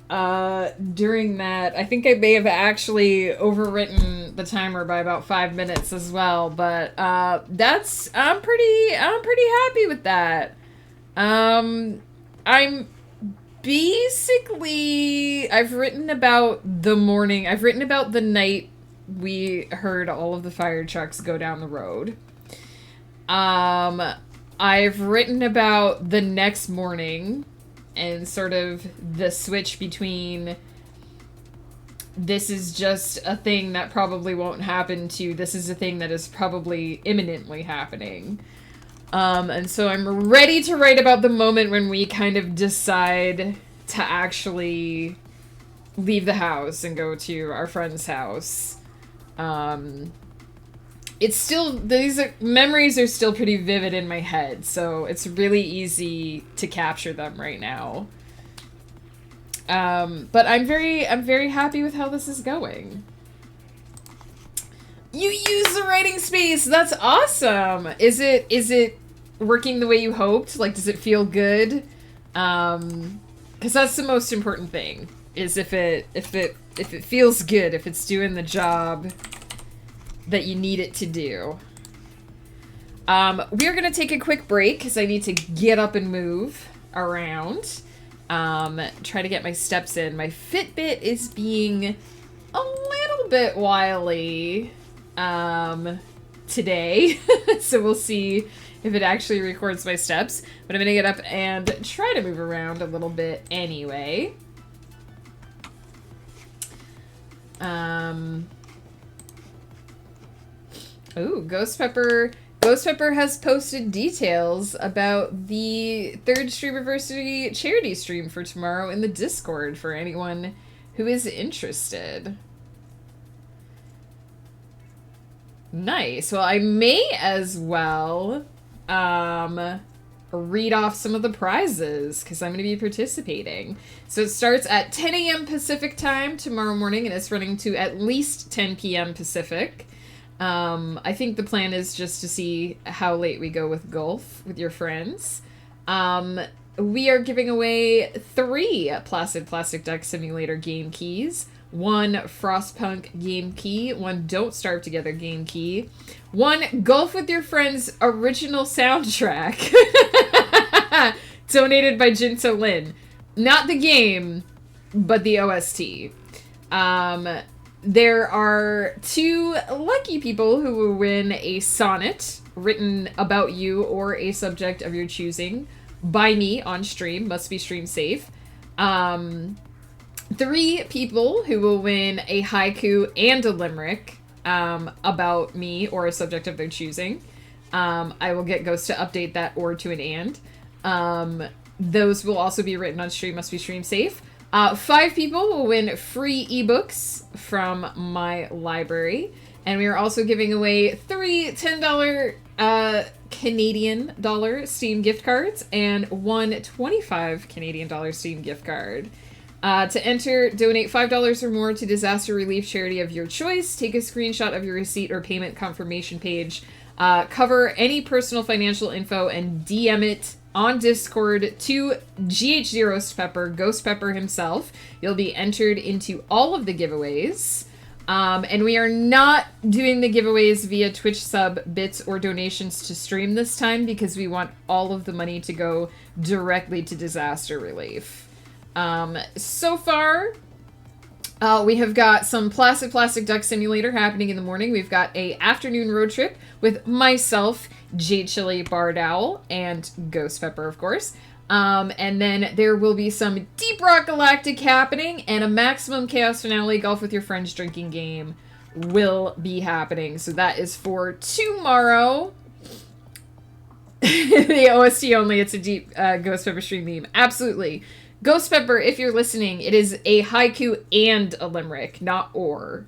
during that. I think I may have actually overwritten the timer by about 5 minutes as well, but I'm pretty happy with that. I'm basically, I've written about the morning. I've written about the night we heard all of the fire trucks go down the road. I've written about the next morning and sort of the switch between this is just a thing that probably won't happen to this is a thing that is probably imminently happening. And so I'm ready to write about the moment when we kind of decide to actually leave the house and go to our friend's house. It's still, memories are still pretty vivid in my head, so it's really easy to capture them right now. But I'm very happy with how this is going. You use the writing space! That's awesome! Is it working the way you hoped? Like, does it feel good? Because that's the most important thing, is if it feels good, if it's doing the job that you need it to do. We're gonna take a quick break because I need to get up and move around. Try to get my steps in. My Fitbit is being a little bit wily today, so we'll see if it actually records my steps. But I'm gonna get up and try to move around a little bit anyway. Ooh, Ghost Pepper has posted details about the 3rd Streamiversity charity stream for tomorrow in the Discord for anyone who is interested. Nice. Well, I may as well read off some of the prizes because I'm going to be participating. So it starts at 10 a.m. Pacific time tomorrow morning, and it's running to at least 10 p.m. Pacific. I think the plan is just to see how late we go with golf with your friends. We are giving away 3 Placid Plastic Duck Simulator game keys, 1 Frostpunk game key, 1 Don't Starve Together game key, 1 Golf with Your Friends original soundtrack, donated by Jinto Lin. Not the game, but the OST. There are 2 lucky people who will win a sonnet written about you or a subject of your choosing by me on stream. Must be stream safe. 3 people who will win a haiku and a limerick about me or a subject of their choosing. I will get Ghost to update that or to an and. Those will also be written on stream. Must be stream safe. 5 people will win free ebooks from my library. And we are also giving away 3 $10 Canadian dollar Steam gift cards and 1 25 Canadian dollar Steam gift card. To enter, donate $5 or more to disaster relief charity of your choice. Take a screenshot of your receipt or payment confirmation page. Cover any personal financial info and DM it on Discord to GH0 Pepper, Ghost Pepper himself. You'll be entered into all of the giveaways. And we are not doing the giveaways via Twitch sub, bits, or donations to stream this time because we want all of the money to go directly to disaster relief. So far, we have got some Placid Plastic Duck Simulator happening in the morning. We've got a afternoon road trip with myself, Jade Chili, Bard Owl, and Ghost Pepper, of course. And then there will be some Deep Rock Galactic happening, and a Maximum Chaos Finale Golf with Your Friends drinking game will be happening. So that is for tomorrow. The OST only, it's a deep Ghost Pepper stream theme. Absolutely. Ghost Pepper, if you're listening, it is a haiku and a limerick, not or.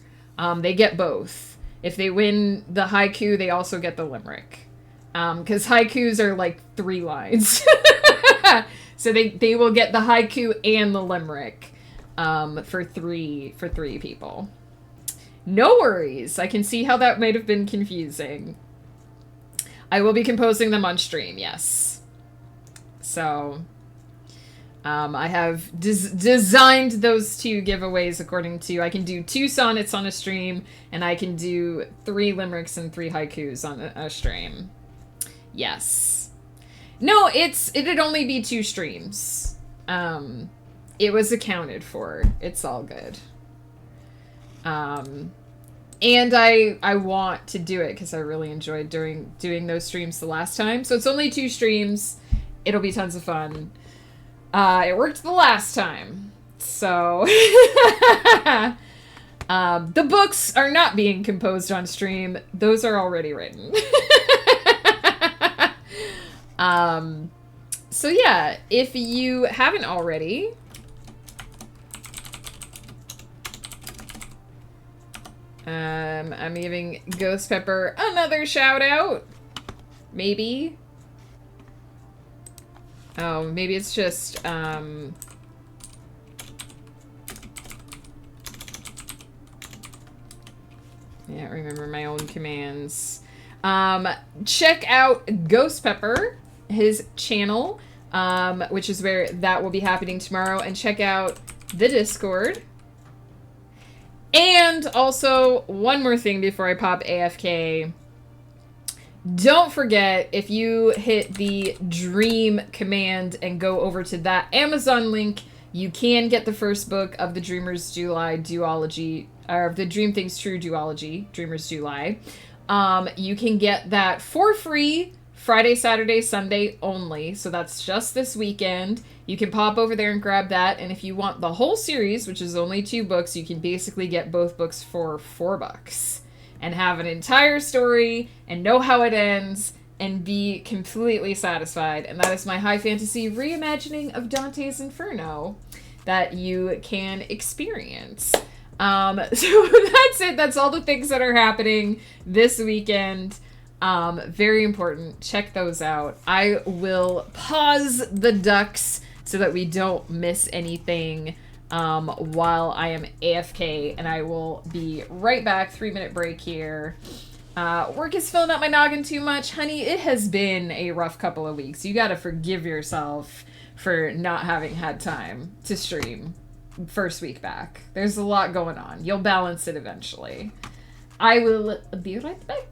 They get both. If they win the haiku, they also get the limerick. Because haikus are like 3 lines. So they will get the haiku and the limerick for three people. No worries. I can see how that might have been confusing. I will be composing them on stream, yes. So I have designed those 2 giveaways according to, I can do 2 sonnets on a stream, and I can do 3 limericks and 3 haikus on a stream. Yes. No, it'd only be 2 streams. It was accounted for. It's all good. And I want to do it because I really enjoyed doing those streams the last time. So it's only 2 streams. It'll be tons of fun. It worked the last time. So the books are not being composed on stream. Those are already written. So yeah, if you haven't already, I'm giving Ghost Pepper another shout out. Maybe. Oh, maybe it's just, can't remember my own commands. Check out Ghost Pepper his channel, which is where that will be happening tomorrow, and check out the Discord. And also, one more thing before I pop AFK. Don't forget, if you hit the Dream command and go over to that Amazon link, you can get the first book of the Dreamers Do Lie duology, or the Dream Things True duology, Dreamers Do Lie. You can get that for free Friday, Saturday, Sunday only. So that's just this weekend. You can pop over there and grab that. And if you want the whole series, which is only 2 books, you can basically get both books for $4 and have an entire story and know how it ends and be completely satisfied. And that is my high fantasy reimagining of Dante's Inferno that you can experience. So that's it. That's all the things that are happening this weekend. Very important. Check those out. I will pause the ducks so that we don't miss anything while I am AFK, and I will be right back. 3-minute break here. Work is filling up my noggin too much. Honey, it has been a rough couple of weeks. You gotta forgive yourself for not having had time to stream first week back. There's a lot going on. You'll balance it eventually. I will be right back.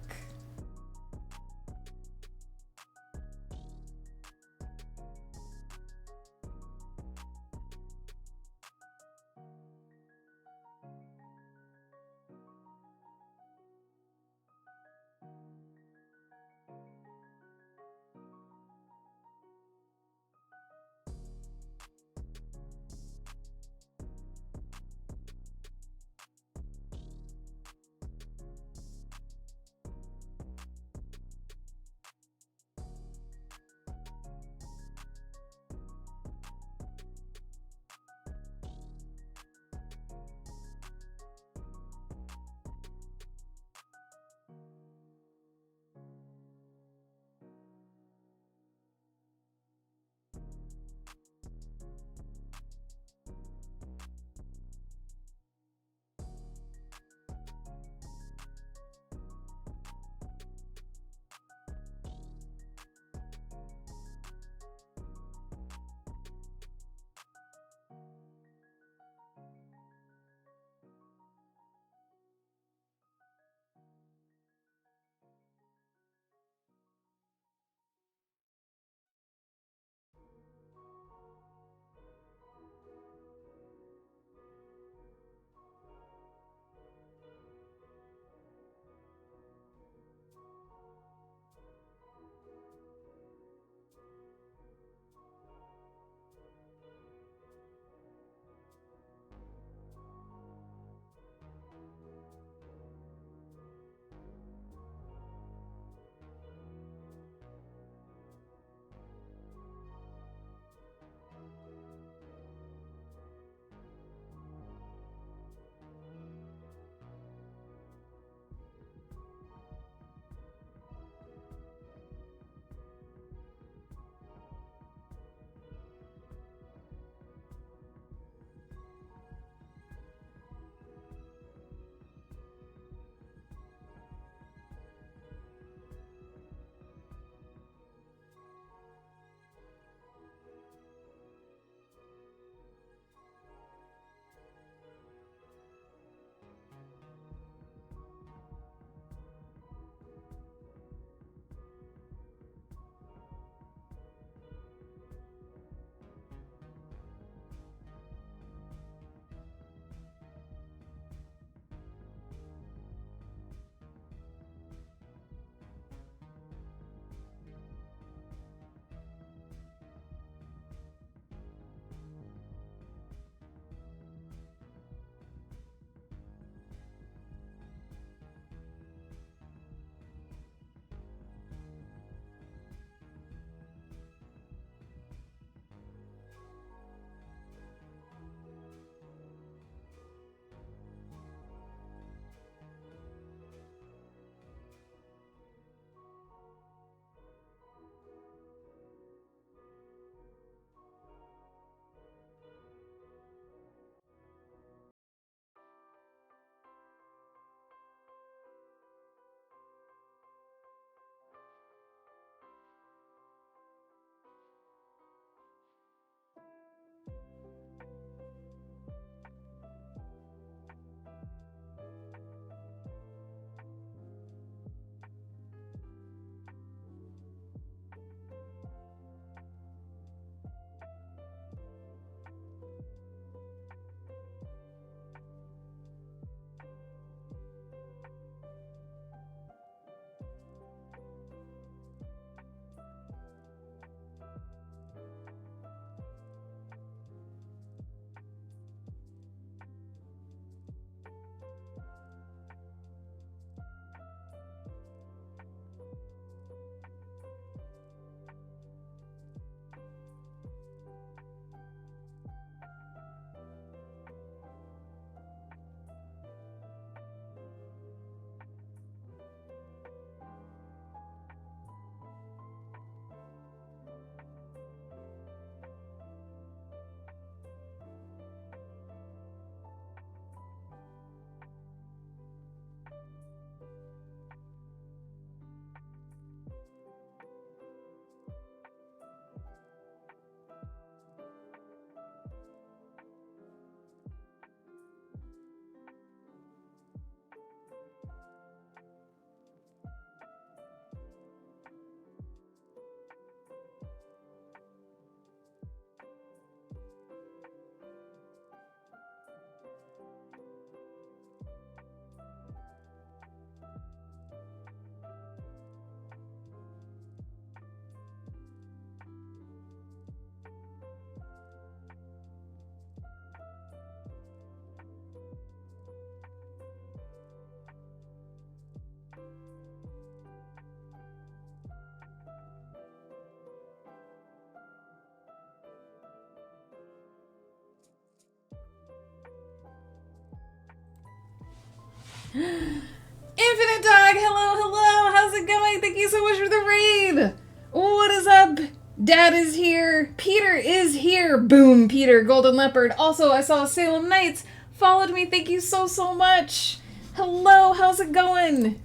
Infinite Dog, hello, hello. How's it going? Thank you so much for the raid. What is up? Dad is here. Peter is here. Boom, Peter, Golden Leopard. Also, I saw Salem Knights followed me. Thank you so, so much. Hello, how's it going?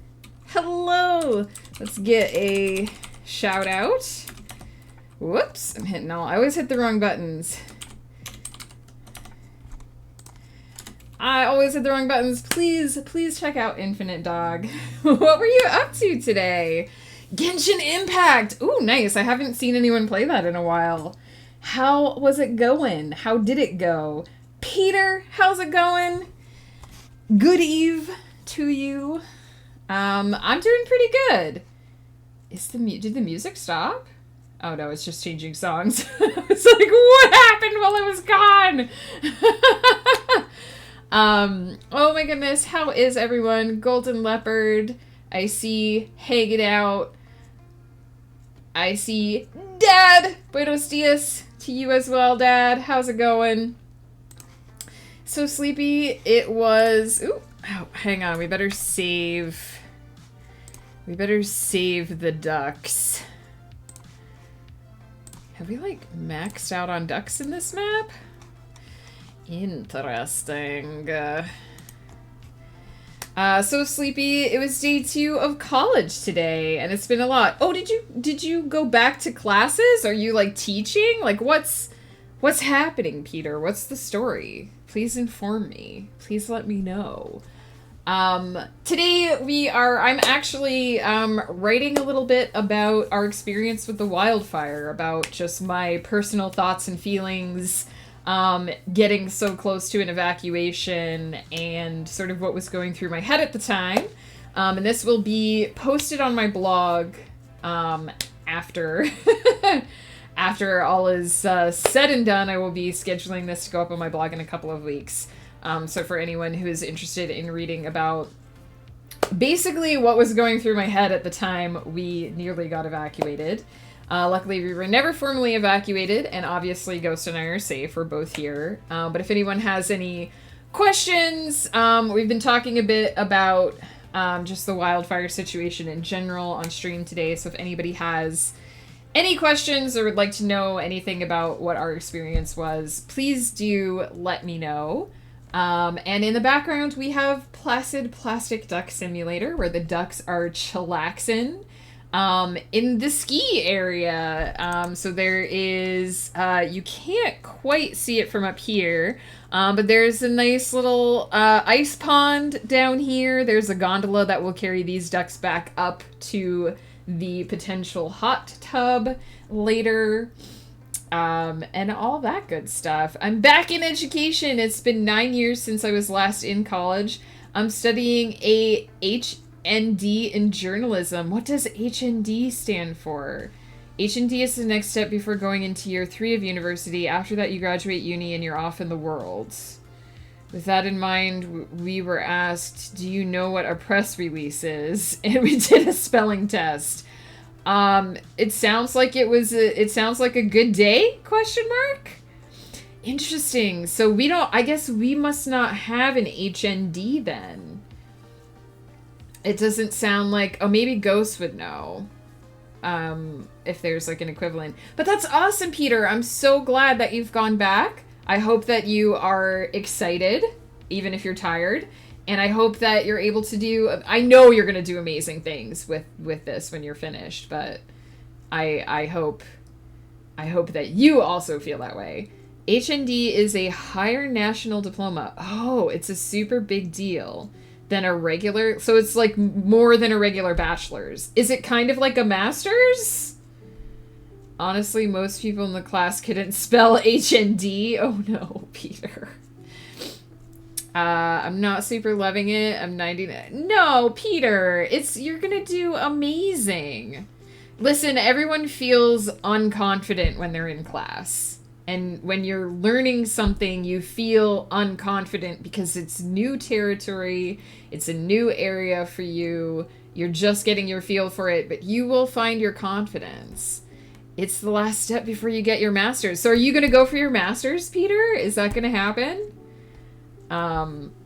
Hello. Let's get a shout out. Whoops, I'm hitting all. I always hit the wrong buttons. I always hit the wrong buttons. Please, please check out Infinite Dog. What were you up to today? Genshin Impact. Ooh, nice. I haven't seen anyone play that in a while. How was it going? How did it go? Peter, how's it going? Good eve to you. I'm doing pretty good. Did the music stop? Oh no, it's just changing songs. It's like, what happened while I was gone? Oh my goodness, how is everyone? Golden Leopard, I see hanging out. I see Dad! Buenos dias to you as well, Dad. How's it going? So sleepy, it was... Ooh, oh, hang on, we better save... We better save the ducks. Have we, like, maxed out on ducks in this map? Interesting. So sleepy. It was day 2 of college today, and it's been a lot. Oh, did you go back to classes? Are you, like, teaching? Like, what's happening, Peter? What's the story? Please inform me. Please let me know. Today I'm actually, writing a little bit about our experience with the wildfire, about just my personal thoughts and feelings, getting so close to an evacuation and sort of what was going through my head at the time. And this will be posted on my blog, after, after all is, said and done. I will be scheduling this to go up on my blog in a couple of weeks. So for anyone who is interested in reading about basically what was going through my head at the time we nearly got evacuated. Luckily, we were never formally evacuated, and obviously Ghost and I are safe. We're both here. But if anyone has any questions, we've been talking a bit about just the wildfire situation in general on stream today. So if anybody has any questions or would like to know anything about what our experience was, please do let me know. And in the background, we have Placid Plastic Duck Simulator, where the ducks are chillaxing in the ski area. So there is, you can't quite see it from up here, but there's a nice little ice pond down here. There's a gondola that will carry these ducks back up to the potential hot tub later. And all that good stuff. I'm back in education. It's been 9 years since I was last in college. I'm studying a HND in journalism. What does HND stand for? HND is the next step before going into year 3 of university. After that, you graduate uni and you're off in the world. With that in mind, we were asked, do you know what a press release is? And we did a spelling test. It sounds like it sounds like a good day, question mark? Interesting. So I guess we must not have an HND then. It doesn't sound like, oh, maybe Ghost would know, if there's like an equivalent. But that's awesome, Peter. I'm so glad that you've gone back. I hope that you are excited, even if you're tired. And I hope that you're able to do... I know you're going to do amazing things with this when you're finished, but I hope that you also feel that way. HND is a higher national diploma. Oh, it's a super big deal than a regular... So it's like more than a regular bachelor's. Is it kind of like a master's? Honestly, most people in the class couldn't spell HND. Oh no, Peter. I'm not super loving it. I'm 99. No, Peter, you're gonna do amazing. Listen, everyone feels unconfident when they're in class. And when you're learning something, you feel unconfident because it's new territory. It's a new area for you. You're just getting your feel for it, but you will find your confidence. It's the last step before you get your master's. So are you gonna go for your master's, Peter? Is that gonna happen?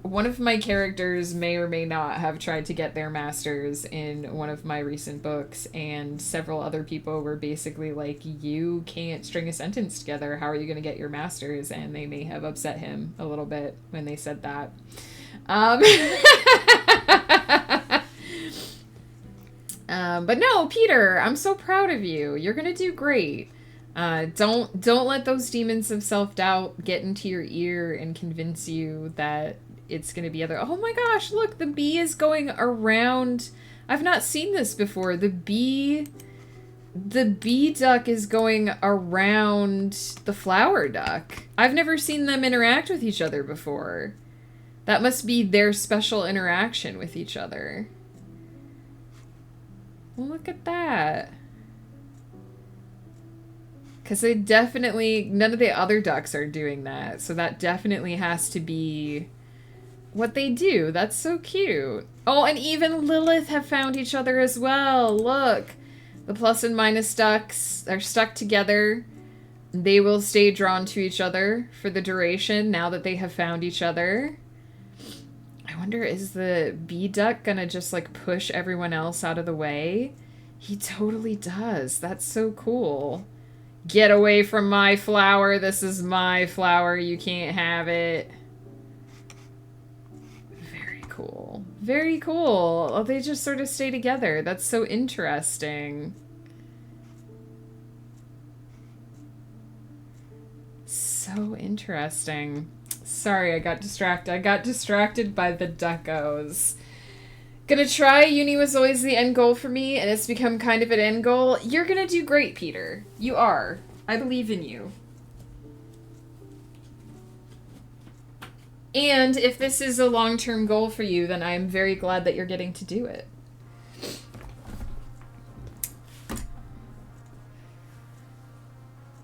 one of my characters may or may not have tried to get their masters in one of my recent books, and several other people were basically like, you can't string a sentence together. How are you going to get your masters? And they may have upset him a little bit when they said that. But no, Peter, I'm so proud of you. You're going to do great. Don't let those demons of self-doubt get into your ear and convince you that it's going to be other... Oh my gosh, look, the bee is going around... I've not seen this before. The bee duck is going around the flower duck. I've never seen them interact with each other before. That must be their special interaction with each other. Look at that. Because they definitely... None of the other ducks are doing that. So that definitely has to be what they do. That's so cute. Oh, and even Lilith have found each other as well. Look. The plus and minus ducks are stuck together. They will stay drawn to each other for the duration now that they have found each other. I wonder, is the bee duck gonna just, like, push everyone else out of the way? He totally does. That's so cool. Get away from my flower. This is my flower. You can't have it. Very cool. Very cool. Oh, they just sort of stay together. That's so interesting. So interesting. Sorry, I got distracted. I got distracted by the duckos. Gonna try. Uni was always the end goal for me, and it's become kind of an end goal. You're gonna do great, Peter. You are. I believe in you. And if this is a long-term goal for you, then I'm very glad that you're getting to do it.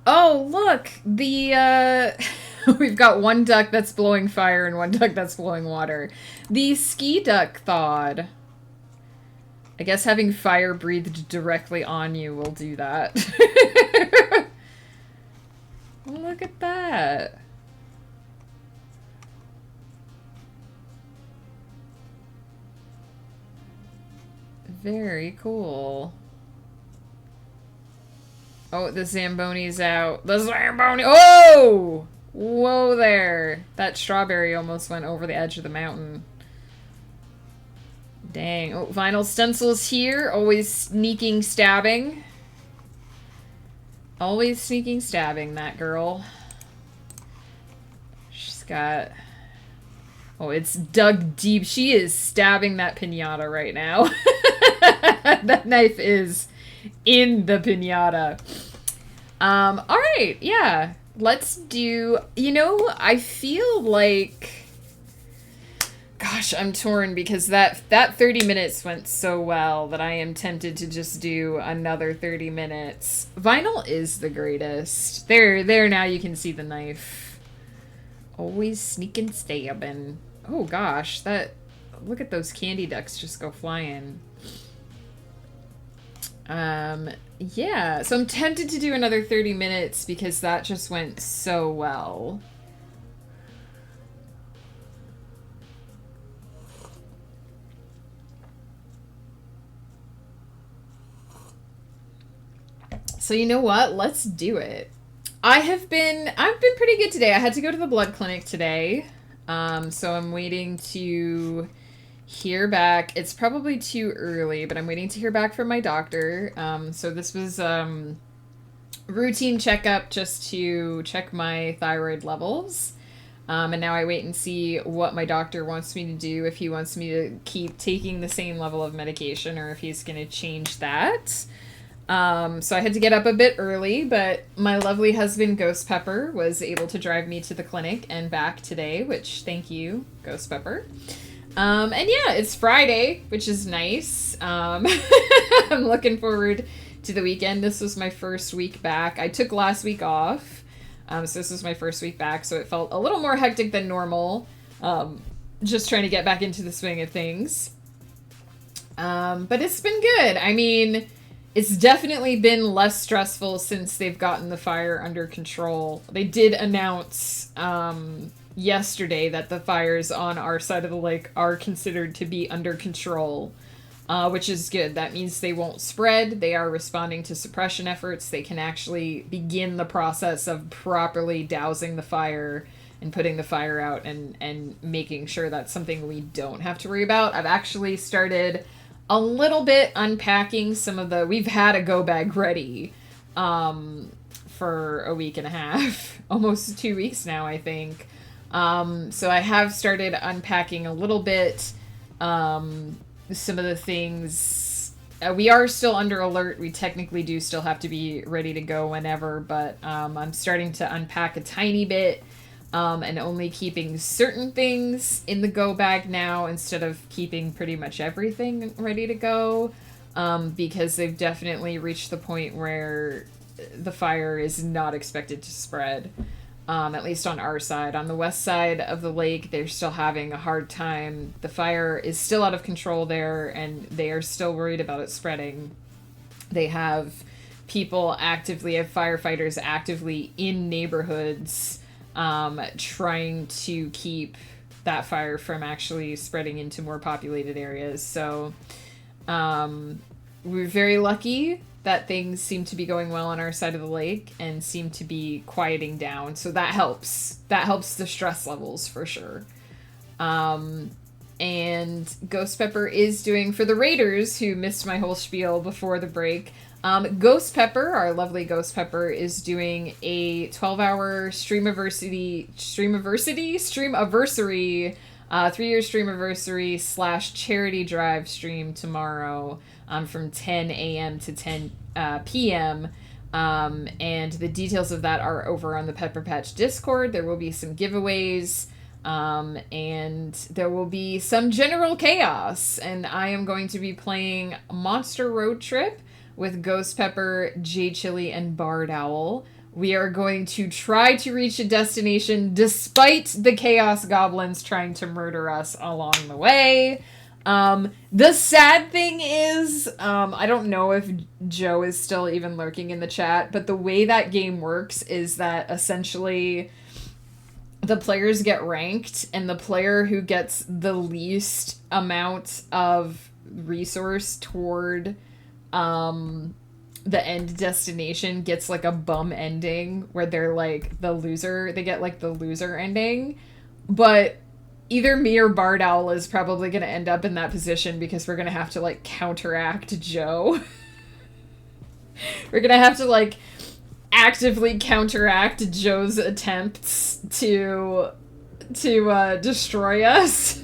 Oh, look! The, we've got one duck that's blowing fire and one duck that's blowing water. The ski duck thawed. I guess having fire breathed directly on you will do that. Look at that. Very cool. Oh, the Zamboni's out. The Zamboni! Oh! Whoa there. That strawberry almost went over the edge of the mountain. Dang. Oh, vinyl stencils here. Always sneaking stabbing. Always sneaking stabbing, that girl. She's got... Oh, it's dug deep. She is stabbing that piñata right now. That knife is in the piñata. Alright, yeah. Let's do... You know, I feel like... Gosh, I'm torn because that 30 minutes went so well that I am tempted to just do another 30 minutes. Vinyl is the greatest. There now you can see the knife. Always sneaking stabbing. Oh gosh, look at those candy ducks just go flying. Yeah, so I'm tempted to do another 30 minutes because that just went so well. So you know what? Let's do it. I've been pretty good today. I had to go to the blood clinic today. So I'm waiting to hear back. It's probably too early, but I'm waiting to hear back from my doctor. So this was routine checkup just to check my thyroid levels. And now I wait and see what my doctor wants me to do, if he wants me to keep taking the same level of medication or if he's going to change that. So I had to get up a bit early, but my lovely husband, Ghost Pepper, was able to drive me to the clinic and back today, which thank you, Ghost Pepper. And yeah, it's Friday, which is nice. I'm looking forward to the weekend. This was my first week back. I took last week off. So this was my first week back, so it felt a little more hectic than normal. Just trying to get back into the swing of things. But it's been good. I mean, it's definitely been less stressful since they've gotten the fire under control. They did announce yesterday that the fires on our side of the lake are considered to be under control, which is good. That means they won't spread. They are responding to suppression efforts. They can actually begin the process of properly dousing the fire and putting the fire out and making sure that's something we don't have to worry about. I've actually started a little bit unpacking some of the... We've had a go bag ready for a week and a half, almost 2 weeks now, I think. So I have started unpacking a little bit some of the things. We are still under alert. We technically do still have to be ready to go whenever, but I'm starting to unpack a tiny bit. And only keeping certain things in the go bag now instead of keeping pretty much everything ready to go, because they've definitely reached the point where the fire is not expected to spread, at least on our side. On the west side of the lake, they're still having a hard time. The fire is still out of control there, and they are still worried about it spreading. They have firefighters actively in neighborhoods trying to keep that fire from actually spreading into more populated areas. So we're very lucky that things seem to be going well on our side of the lake and seem to be quieting down. So that helps. That helps the stress levels for sure. And Ghost Pepper is doing, for the raiders who missed my whole spiel before the break, Ghost Pepper, our lovely Ghost Pepper, is doing a 12-hour streamiversary, 3-year streamiversary / charity drive stream tomorrow from 10 a.m. to 10 p.m. And the details of that are over on the Pepper Patch Discord. There will be some giveaways, and there will be some general chaos. And I am going to be playing Monster Road Trip with Ghost Pepper, J Chili, and Bard Owl. We are going to try to reach a destination despite the Chaos Goblins trying to murder us along the way. The sad thing is, I don't know if Joe is still even lurking in the chat, but the way that game works is that essentially the players get ranked, and the player who gets the least amount of resource toward the end destination gets like a bum ending where they're like the loser. They get like the loser ending. But either me or Bard Owl is probably going to end up in that position because we're going to have to like counteract Joe. We're going to have to like actively counteract Joe's attempts to destroy us.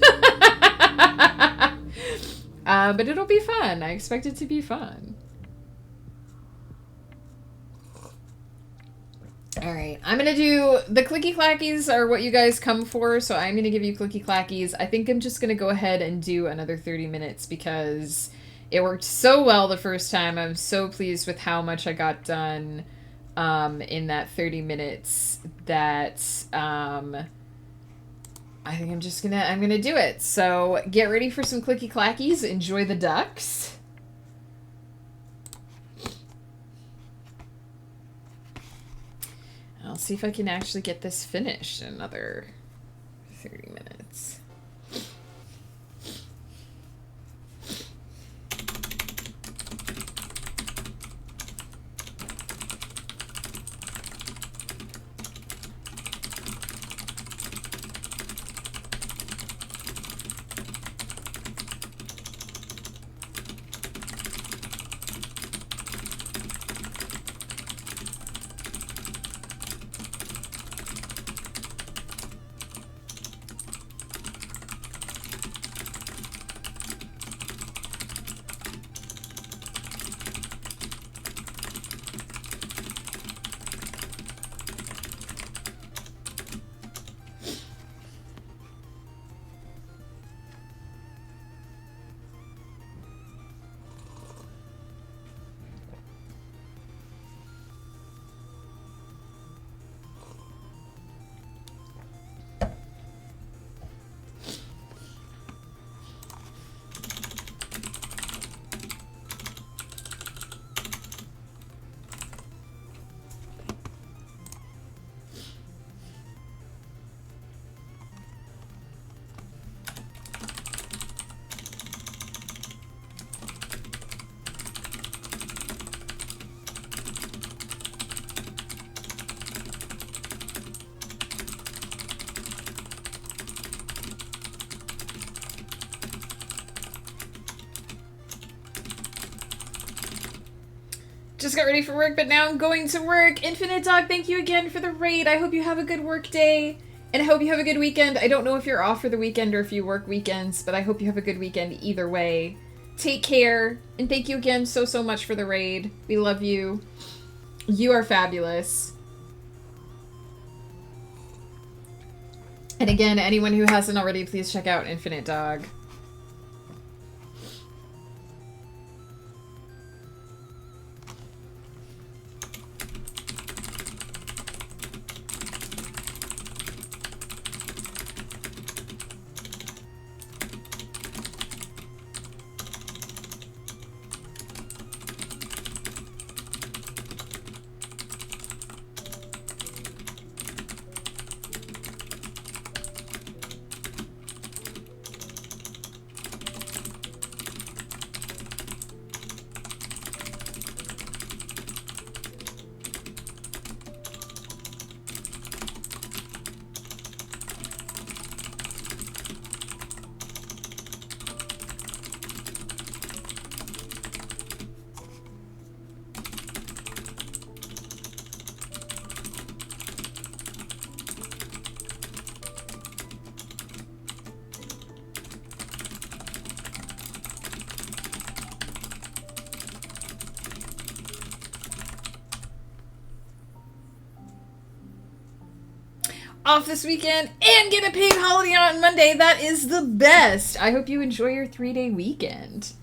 But it'll be fun. I expect it to be fun. Alright, I'm gonna do... The clicky clackies are what you guys come for, so I'm gonna give you clicky clackies. I think I'm just gonna go ahead and do another 30 minutes because it worked so well the first time. I'm so pleased with how much I got done in that 30 minutes that I think I'm gonna do it. So get ready for some clicky clackies. Enjoy the ducks. I'll see if I can actually get this finished in another 30 minutes. Just got ready for work, but now I'm going to work. Infinite Dog, thank you again for the raid. I hope you have a good work day. And I hope you have a good weekend. I don't know if you're off for the weekend or if you work weekends, but I hope you have a good weekend either way. Take care. And thank you again so much for the raid. We love you. You are fabulous. And again, anyone who hasn't already, please check out Infinite Dog. Off this weekend and get a paid holiday on Monday. That is the best. I hope you enjoy your 3-day weekend.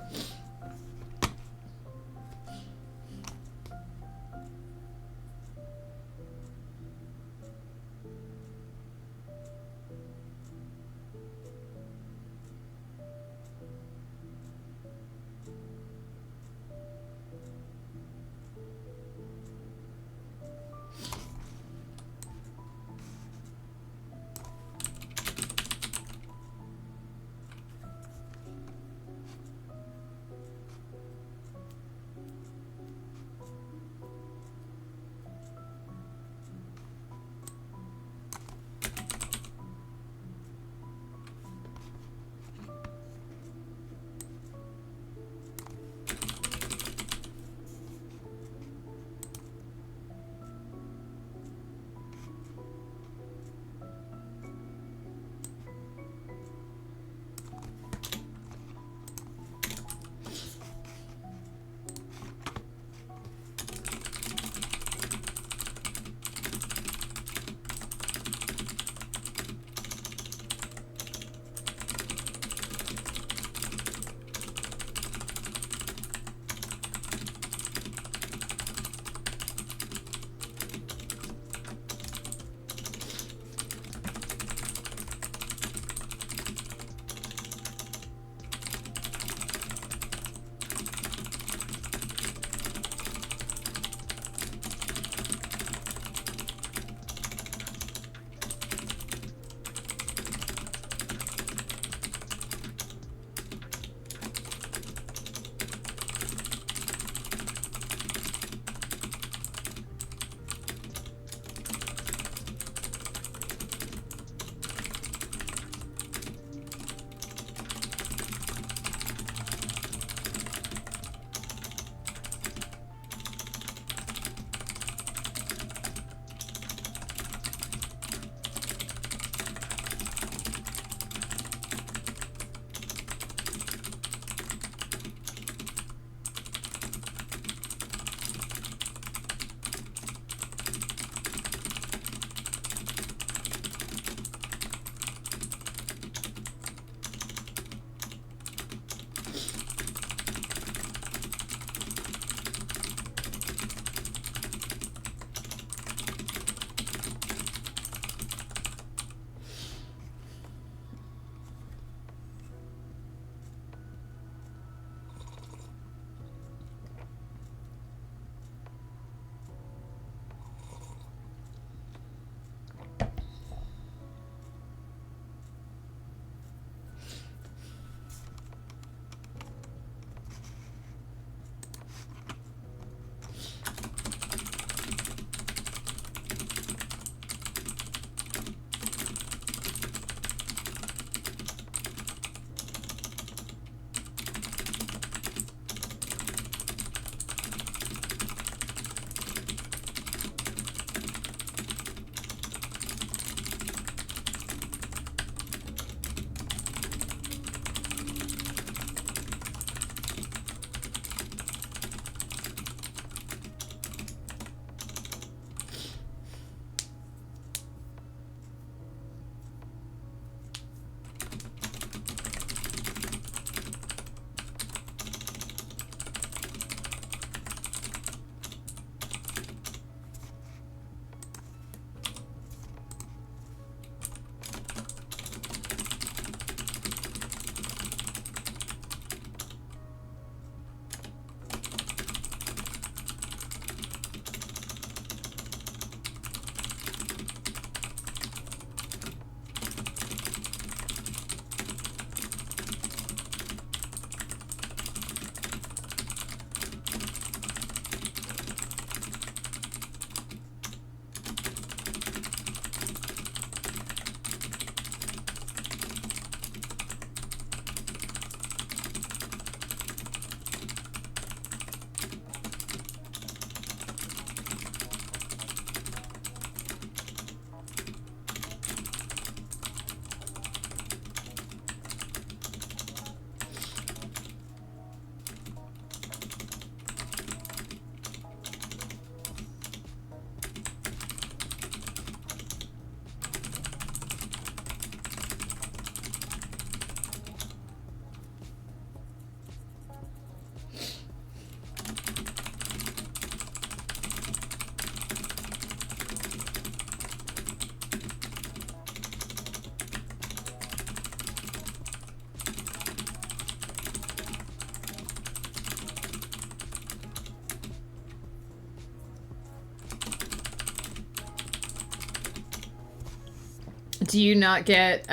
Do you not get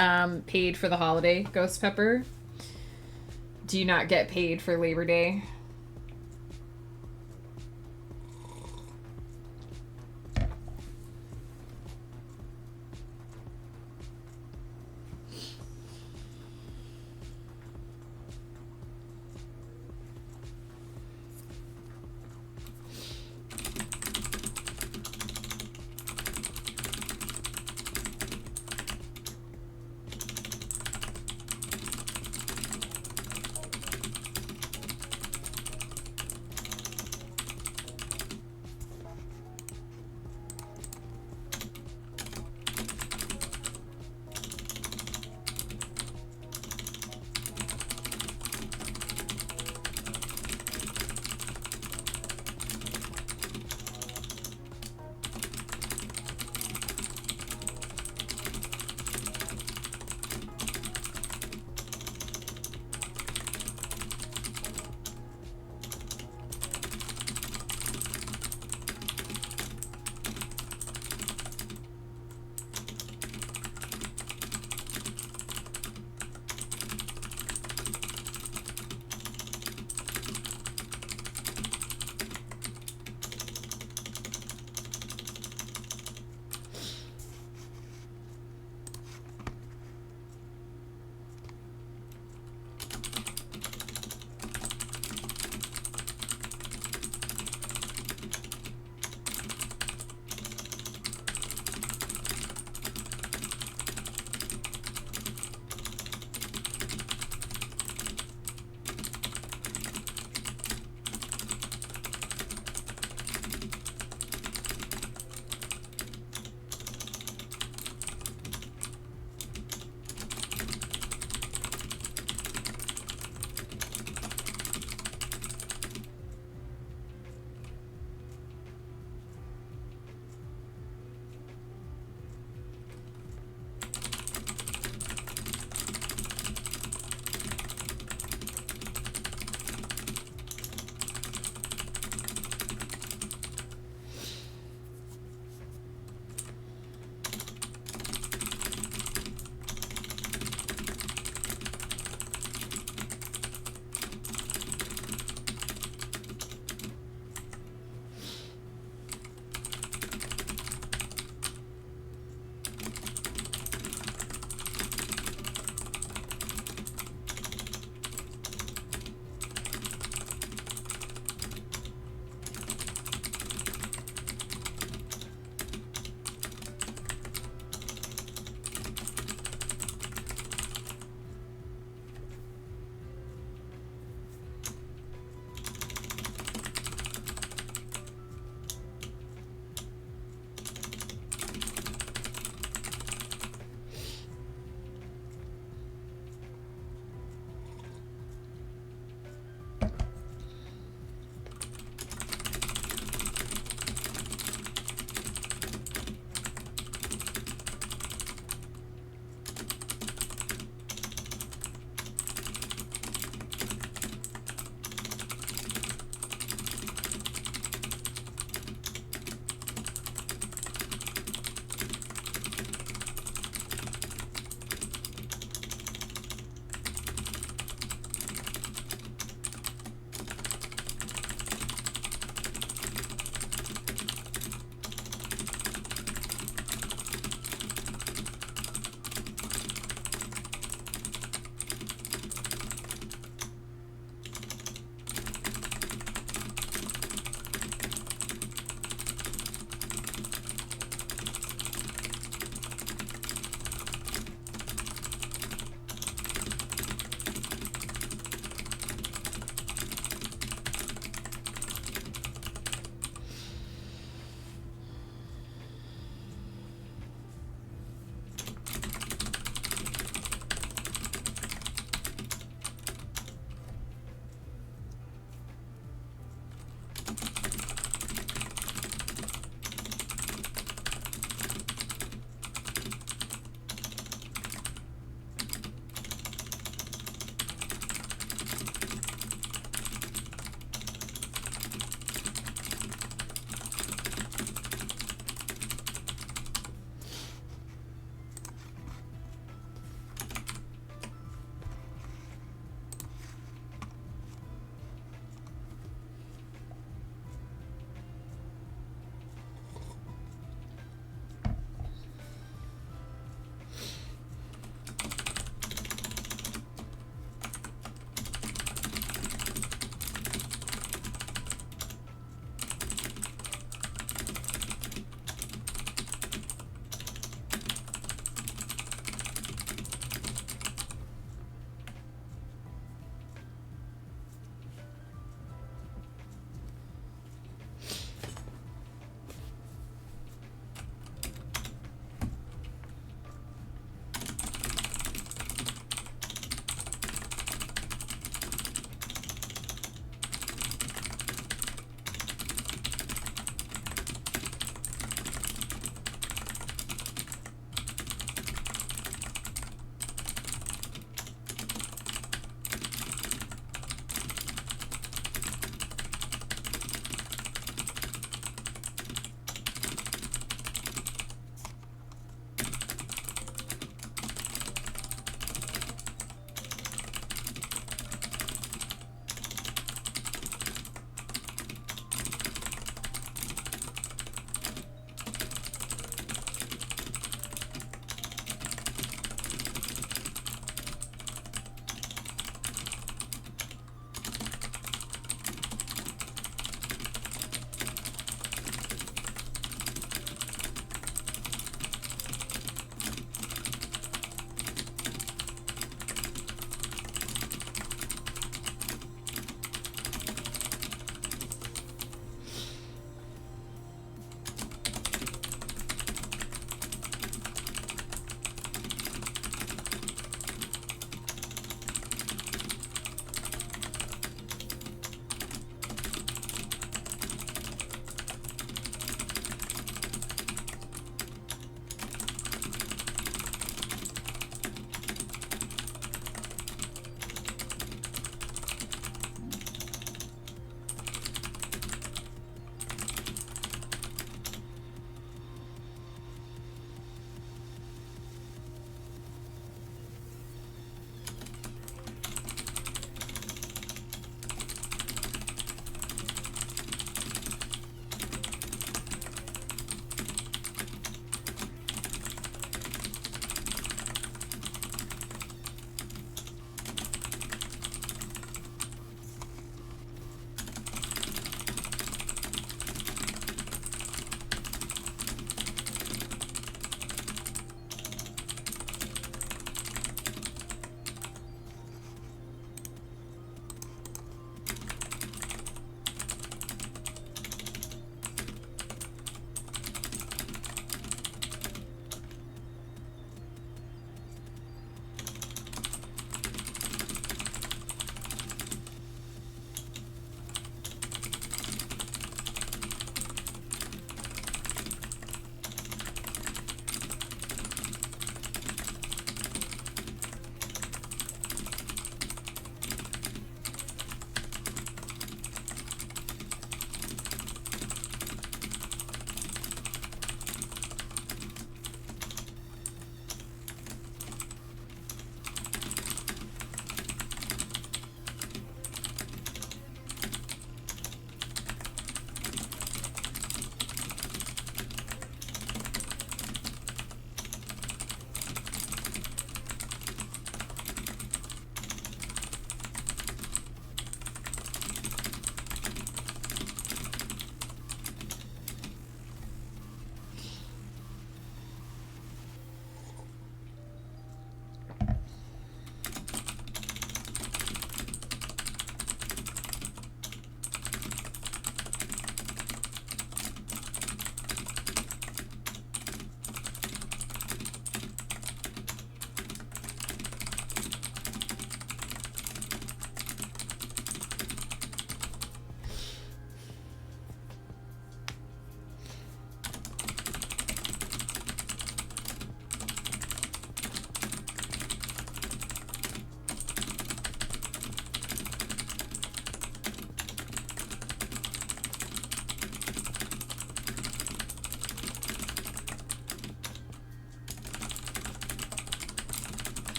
paid for the holiday, Ghost Pepper? Do you not get paid for Labor Day?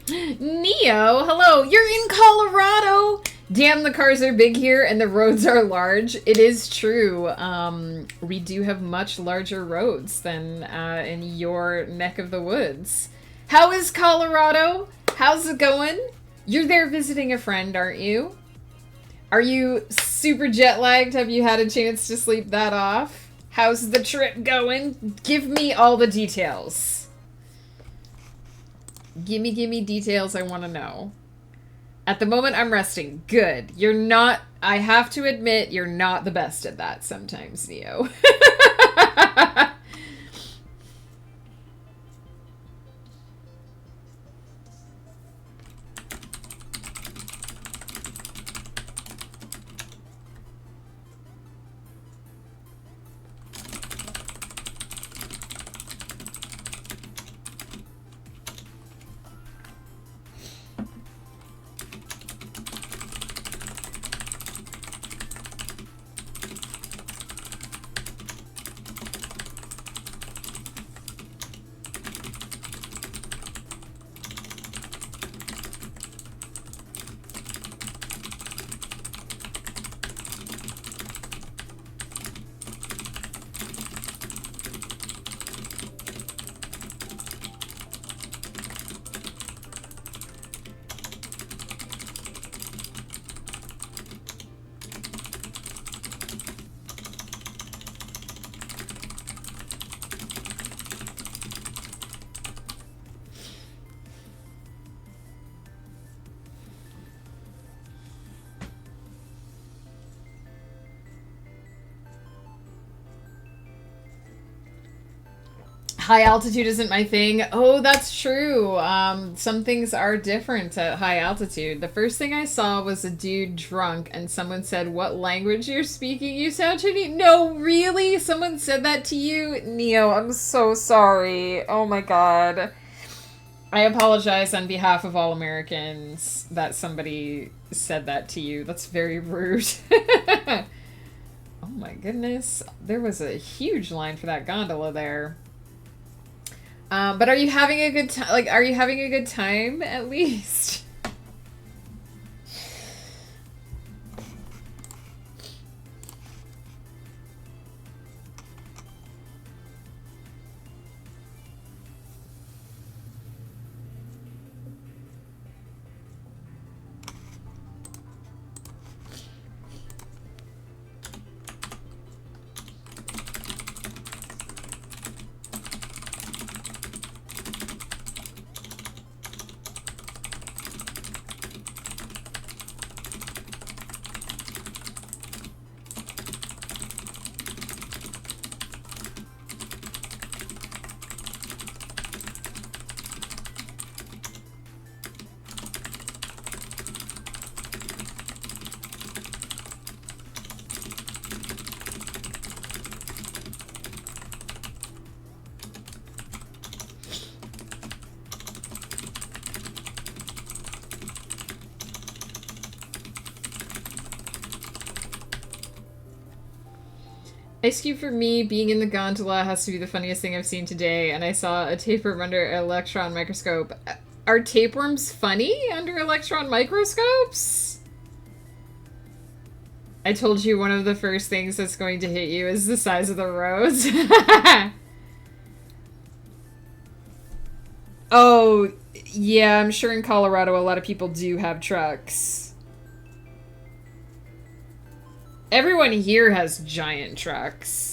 Neo, hello. You're in Colorado. Damn, the cars are big here and the roads are large. It is true. We do have much larger roads than in your neck of the woods. How is Colorado? How's it going? You're there visiting a friend, aren't you? Are you super jet lagged? Have you had a chance to sleep that off? How's the trip going? Give me all the details. Gimme details, I want to know. At the moment, I'm resting. Good. You're not... I have to admit, you're not the best at that sometimes, Neo. High altitude isn't my thing. Oh, that's true. Some things are different at high altitude. The first thing I saw was a dude drunk and someone said, "What language you're speaking? You sound Chinese." No, really? Someone said that to you? Neo, I'm so sorry. Oh my god. I apologize on behalf of all Americans that somebody said that to you. That's very rude. Oh my goodness. There was a huge line for that gondola there. But are you having a good time? Like, are you having a good time at least? Ice Cube, for me, being in the gondola has to be the funniest thing I've seen today, and I saw a tapeworm under an electron microscope. Are tapeworms funny under electron microscopes? I told you one of the first things that's going to hit you is the size of the roads. Oh, yeah, I'm sure in Colorado a lot of people do have trucks. Everyone here has giant trucks.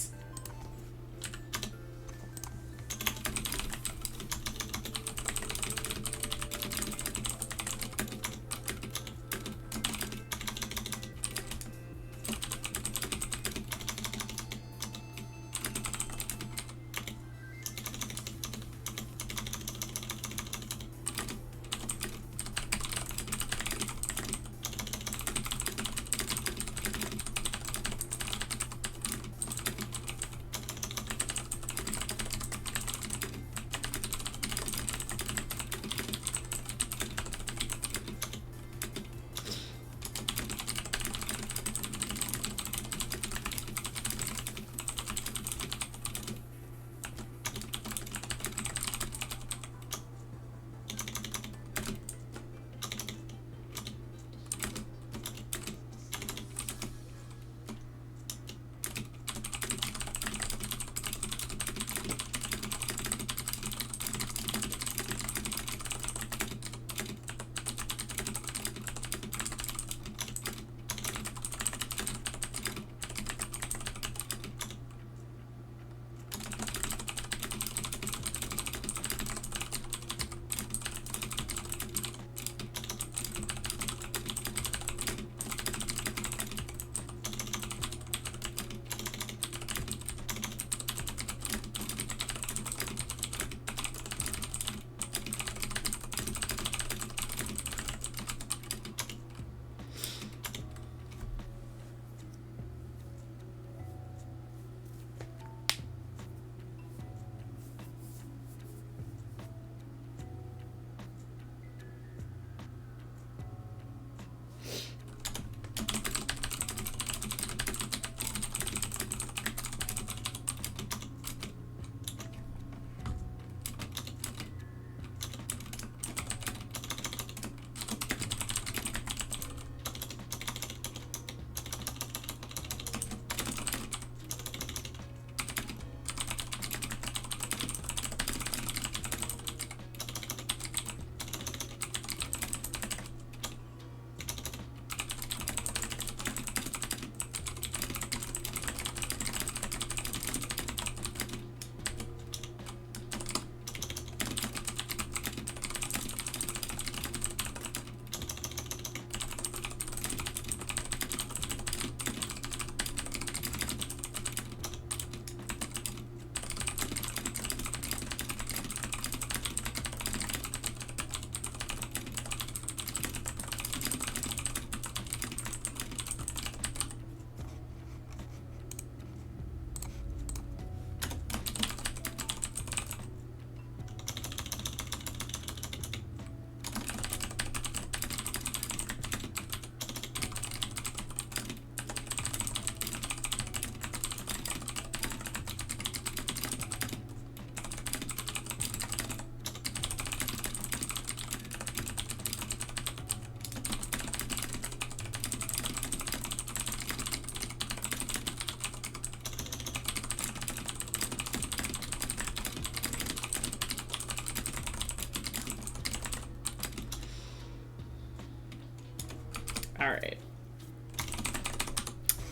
Alright.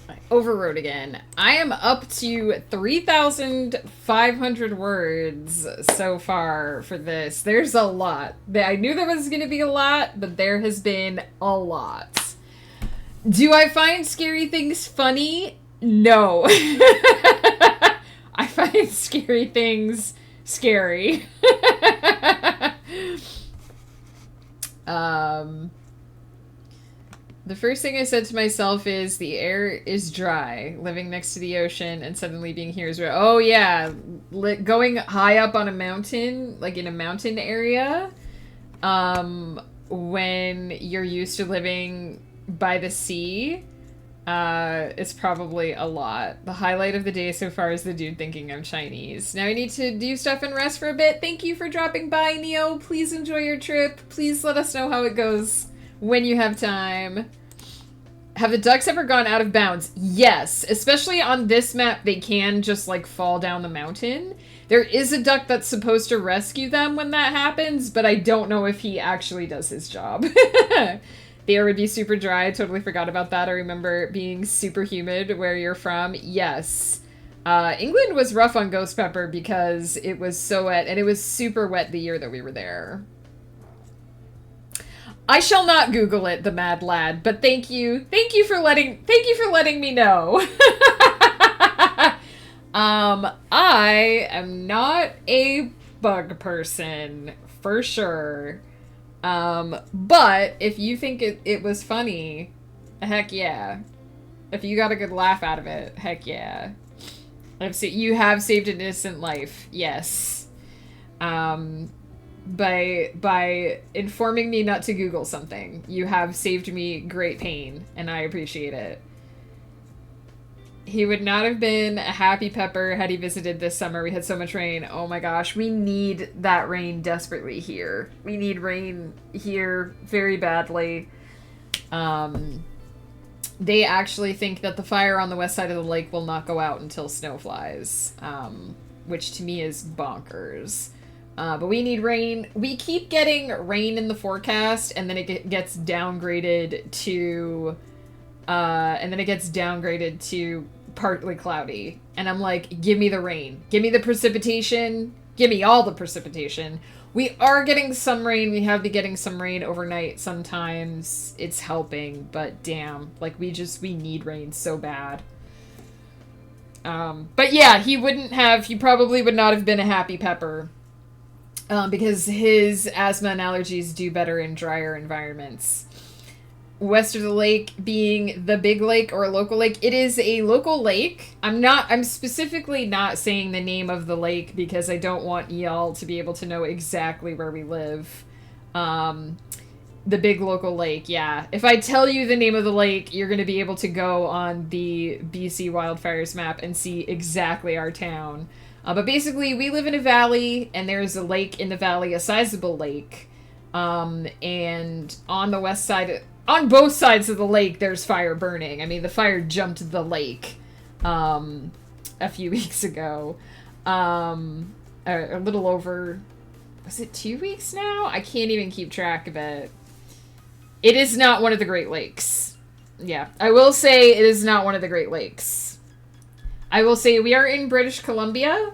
I overwrote again. I am up to 3,500 words so far for this. There's a lot. I knew there was going to be a lot, but there has been a lot. Do I find scary things funny? No. I find scary things scary. The first thing I said to myself is the air is dry. Living next to the ocean and suddenly being here is dry. Oh yeah, going high up on a mountain, like in a mountain area, when you're used to living by the sea, it's probably a lot. The highlight of the day so far is the dude thinking I'm Chinese. Now I need to do stuff and rest for a bit. Thank you for dropping by, Neo. Please enjoy your trip. Please let us know how it goes when you have time. Have the ducks ever gone out of bounds? Yes. Especially on this map, they can just, like, fall down the mountain. There is a duck that's supposed to rescue them when that happens, but I don't know if he actually does his job. The air would be super dry. I totally forgot about that. I remember it being super humid where you're from. Yes. England was rough on Ghost Pepper because it was so wet, and it was super wet the year that we were there. I shall not Google it, the mad lad, but thank you. Thank you for letting me know. I am not a bug person, for sure. But if you think it was funny, heck yeah. If you got a good laugh out of it, heck yeah. You have saved an innocent life, yes. By informing me not to Google something. You have saved me great pain, and I appreciate it. He would not have been a happy pepper had he visited this summer. We had so much rain. Oh my gosh, we need that rain desperately here. We need rain here very badly. They actually think that the fire on the west side of the lake will not go out until snow flies, which to me is bonkers. But we need rain. We keep getting rain in the forecast, and then it gets downgraded to, partly cloudy. And I'm like, give me the rain. Give me the precipitation. Give me all the precipitation. We are getting some rain. We have been getting some rain overnight sometimes. It's helping, but damn, like we need rain so bad. But yeah, he probably would not have been a happy pepper. Because his asthma and allergies do better in drier environments. West of the lake being the big lake or a local lake. It is a local lake. I'm specifically not saying the name of the lake because I don't want y'all to be able to know exactly where we live. The big local lake, yeah. If I tell you the name of the lake, you're going to be able to go on the BC Wildfires map and see exactly our town. But basically, we live in a valley, and there's a lake in the valley, a sizable lake. And on the west side, on both sides of the lake, there's fire burning. I mean, the fire jumped the lake a few weeks ago. A little over, was it 2 weeks now? I can't even keep track of it. It is not one of the Great Lakes. Yeah, I will say it is not one of the Great Lakes. I will say we are in British Columbia.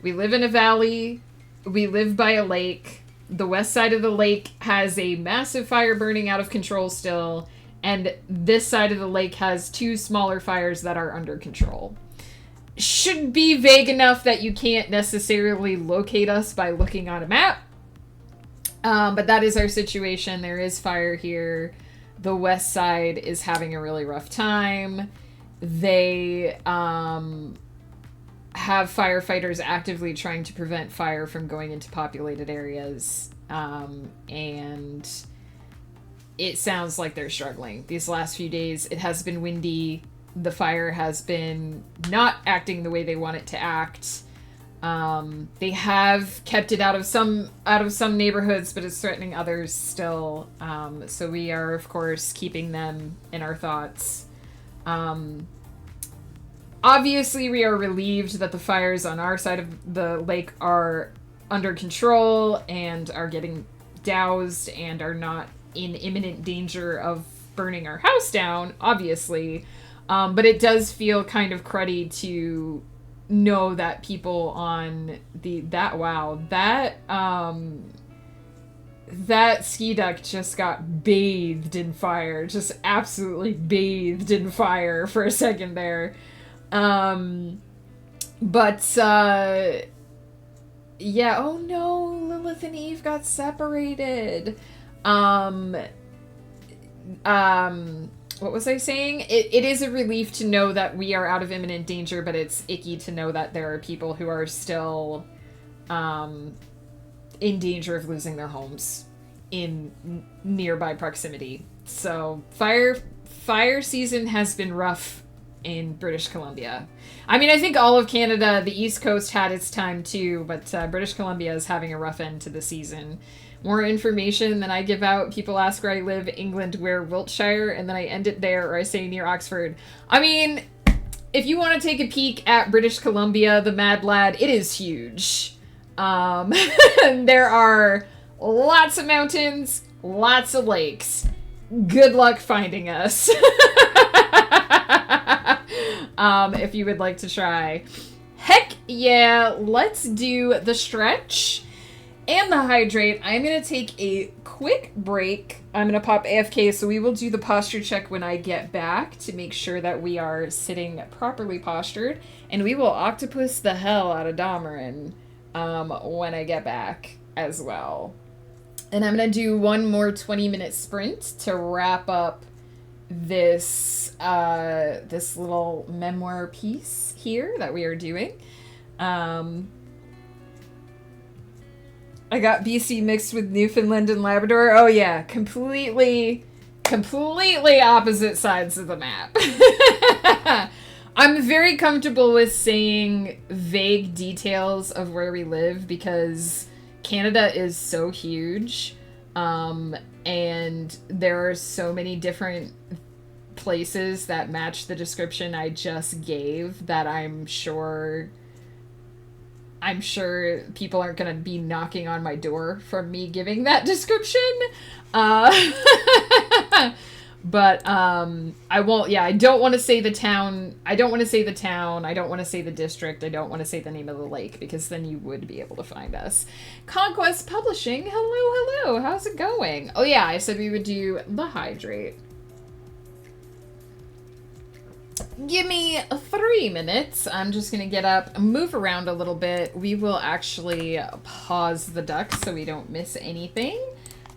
We live in a valley. We live by a lake. The west side of the lake has a massive fire burning out of control still. And this side of the lake has 2 smaller fires that are under control. Should be vague enough that you can't necessarily locate us by looking on a map. But that is our situation. There is fire here. The west side is having a really rough time. They have firefighters actively trying to prevent fire from going into populated areas. And it sounds like they're struggling. These last few days, it has been windy. The fire has been not acting the way they want it to act. They have kept it out of some neighborhoods, but it's threatening others still. So we are, of course, keeping them in our thoughts. Obviously, we are relieved that the fires on our side of the lake are under control and are getting doused and are not in imminent danger of burning our house down, obviously. But it does feel kind of cruddy to know that people on that ski duct just got bathed in fire, just absolutely bathed in fire for a second there. But yeah, oh no, Lilith and Eve got separated. What was I saying? It is a relief to know that we are out of imminent danger, but it's icky to know that there are people who are still in danger of losing their homes in nearby proximity. So fire season has been rough in British Columbia. I mean, I think all of Canada, the East Coast had its time too, but British Columbia is having a rough end to the season. More information than I give out. People ask where I live, England, where Wiltshire, and then I end it there, or I say near Oxford. I mean, if you want to take a peek at British Columbia, the Mad Lad, it is huge. There are lots of mountains, lots of lakes. Good luck finding us. If you would like to try. Heck yeah, let's do the stretch and the hydrate. I'm going to take a quick break. I'm going to pop AFK, so we will do the posture check when I get back to make sure that we are sitting properly postured. And we will octopus the hell out of Damarin when I get back as well. And I'm going to do one more 20-minute sprint to wrap up this this little memoir piece here that we are doing. I got BC mixed with Newfoundland and Labrador. Oh yeah, completely opposite sides of the map. I'm very comfortable with saying vague details of where we live because Canada is so huge. And there are so many different places that match the description I just gave that I'm sure people aren't going to be knocking on my door from me giving that description. But I won't, yeah, I don't want to say the town. I don't want to say the town. I don't want to say the district. I don't want to say the name of the lake because then you would be able to find us. Conquest Publishing, hello. How's it going? Oh yeah, I said we would do the hydrate. Give me 3 minutes. I'm just going to get up, move around a little bit. We will actually pause the duck so we don't miss anything.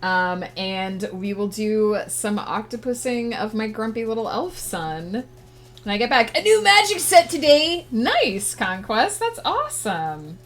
And we will do some octopusing of my grumpy little elf son when I get back. A new magic set today! Nice, Conquest. That's awesome.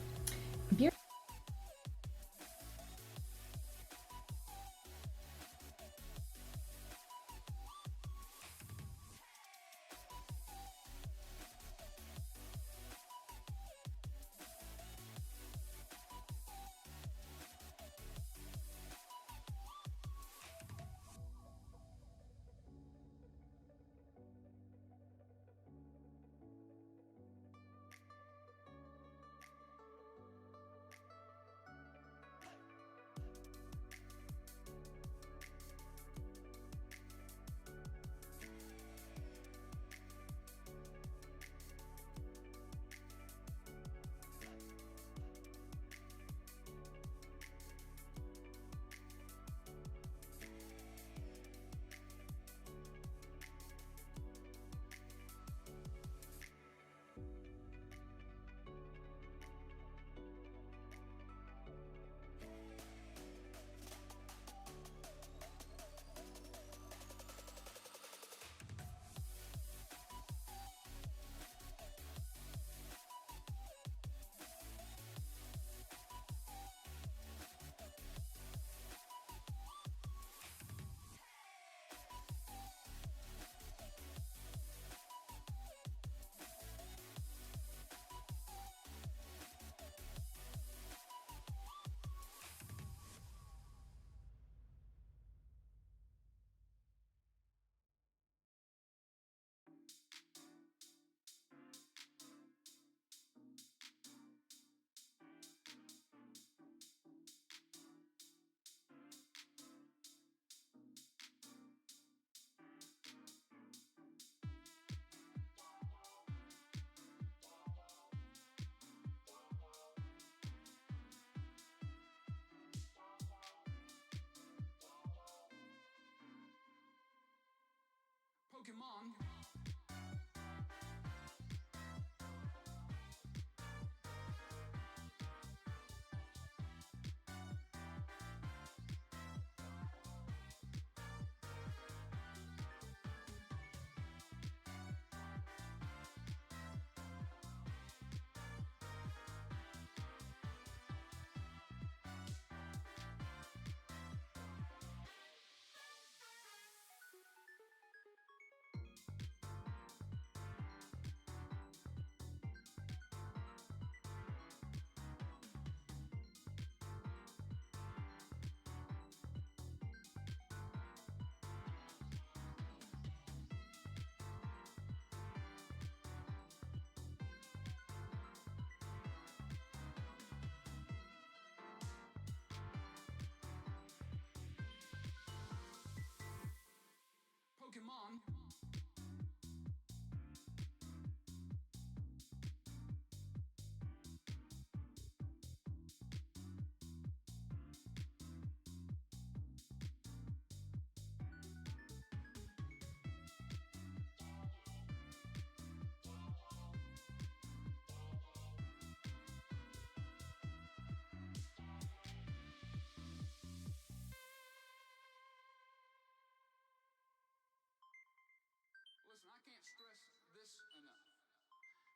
stress this enough.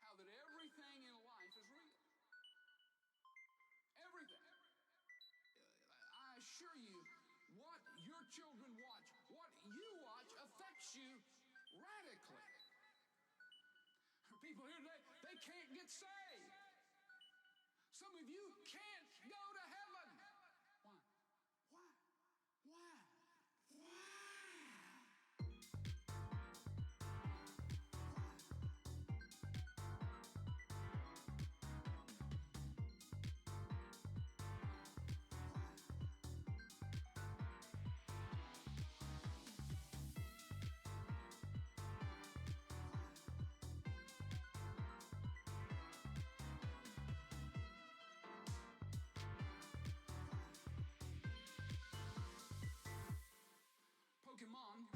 How that everything in life is real. Everything. I assure you, what your children watch, what you watch affects you radically. People here today, they can't get saved. Some of you can't go to heaven. Why? Why? Why? Why? Pokemon.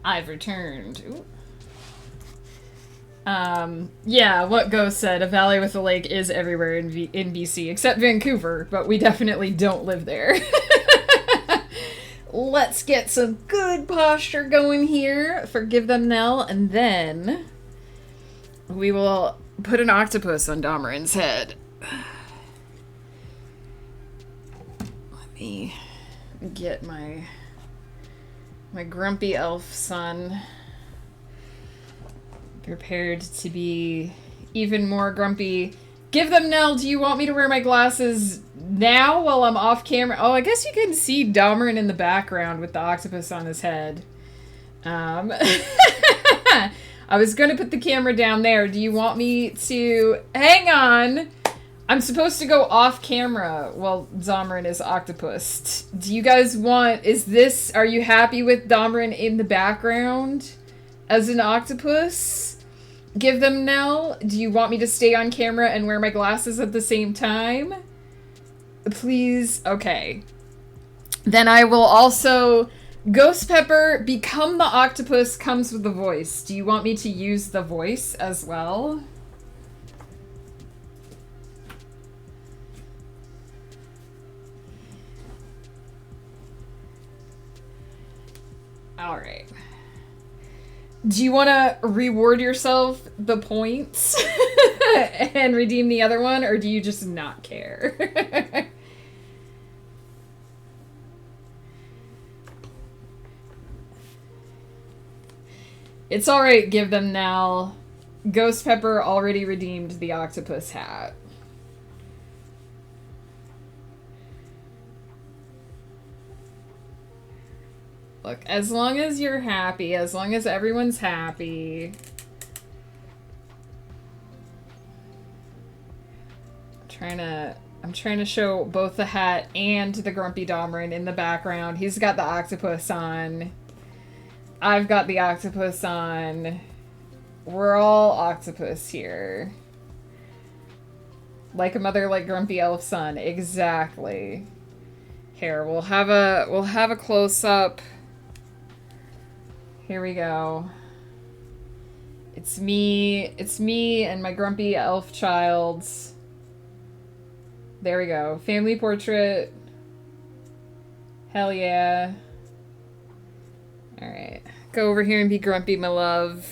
I've returned. Ooh. Yeah, what Ghost said, a valley with a lake is everywhere in BC, except Vancouver, but we definitely don't live there. Let's get some good posture going here. Forgive them, Nell, and then we will put an octopus on Domeran's head. Let me get my grumpy elf son prepared to be even more grumpy. Give them, Nell. Do you want me to wear my glasses now while I'm off camera? Oh, I guess you can see Domeran in the background with the octopus on his head. I was going to put the camera down there. Do you want me to... Hang on. I'm supposed to go off camera while Domeran is octopus. Do you guys want... Are you happy with Domeran in the background as an octopus? Give them, Nell. Do you want me to stay on camera and wear my glasses at the same time? Please? Okay. Then I will also... Ghost Pepper, become the octopus comes with the voice. Do you want me to use the voice as well? Alright. Do you want to reward yourself the points and redeem the other one, or do you just not care? It's alright, give them now. Ghost Pepper already redeemed the octopus hat. Look, as long as you're happy, as long as everyone's happy. I'm trying to show both the hat and the grumpy Domeran in the background. He's got the octopus on. I've got the octopus on. We're all octopus here. Like a mother, like grumpy elf son. Exactly. Here, we'll have a close up. Here we go. It's me and my grumpy elf child. There we go. Family portrait. Hell yeah. Alright. Go over here and be grumpy, my love.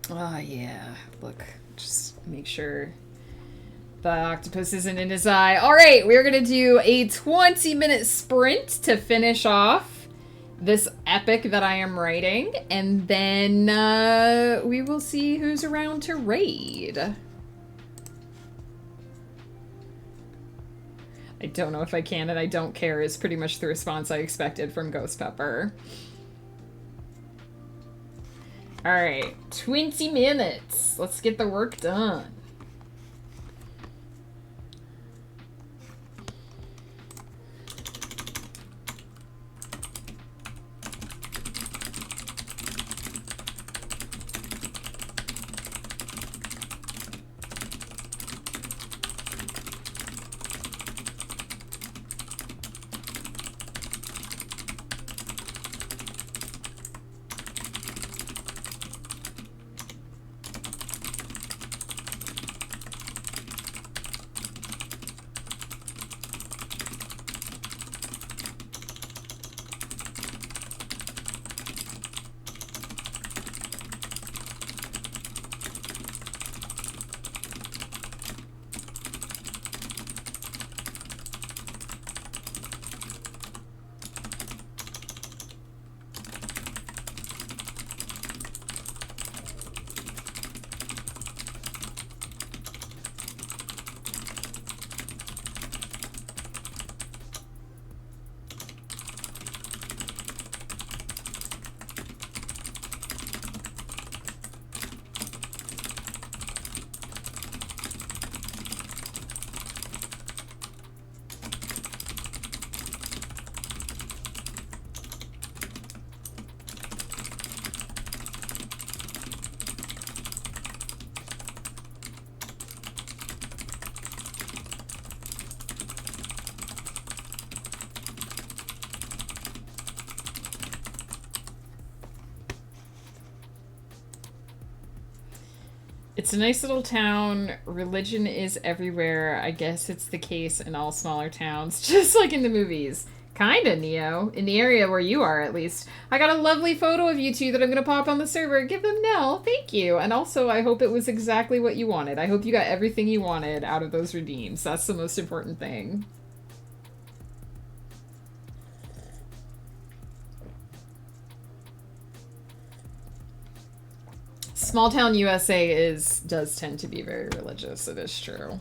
Oh, yeah. Look. Just make sure the octopus isn't in his eye. Alright, we're gonna do a 20-minute sprint to finish off this epic that I am writing, and then we will see who's around to raid. I don't know if I can, and I don't care is pretty much the response I expected from Ghost Pepper. Alright, 20 minutes. Let's get the work done. It's a nice little town. Religion is everywhere. I guess it's the case in all smaller towns, just like in the movies. Kinda, Neo. In the area where you are, at least. I got a lovely photo of you two that I'm gonna pop on the server. Give them Nell. Thank you. And also, I hope it was exactly what you wanted. I hope you got everything you wanted out of those redeems. That's the most important thing. Small town USA does tend to be very religious. It is true.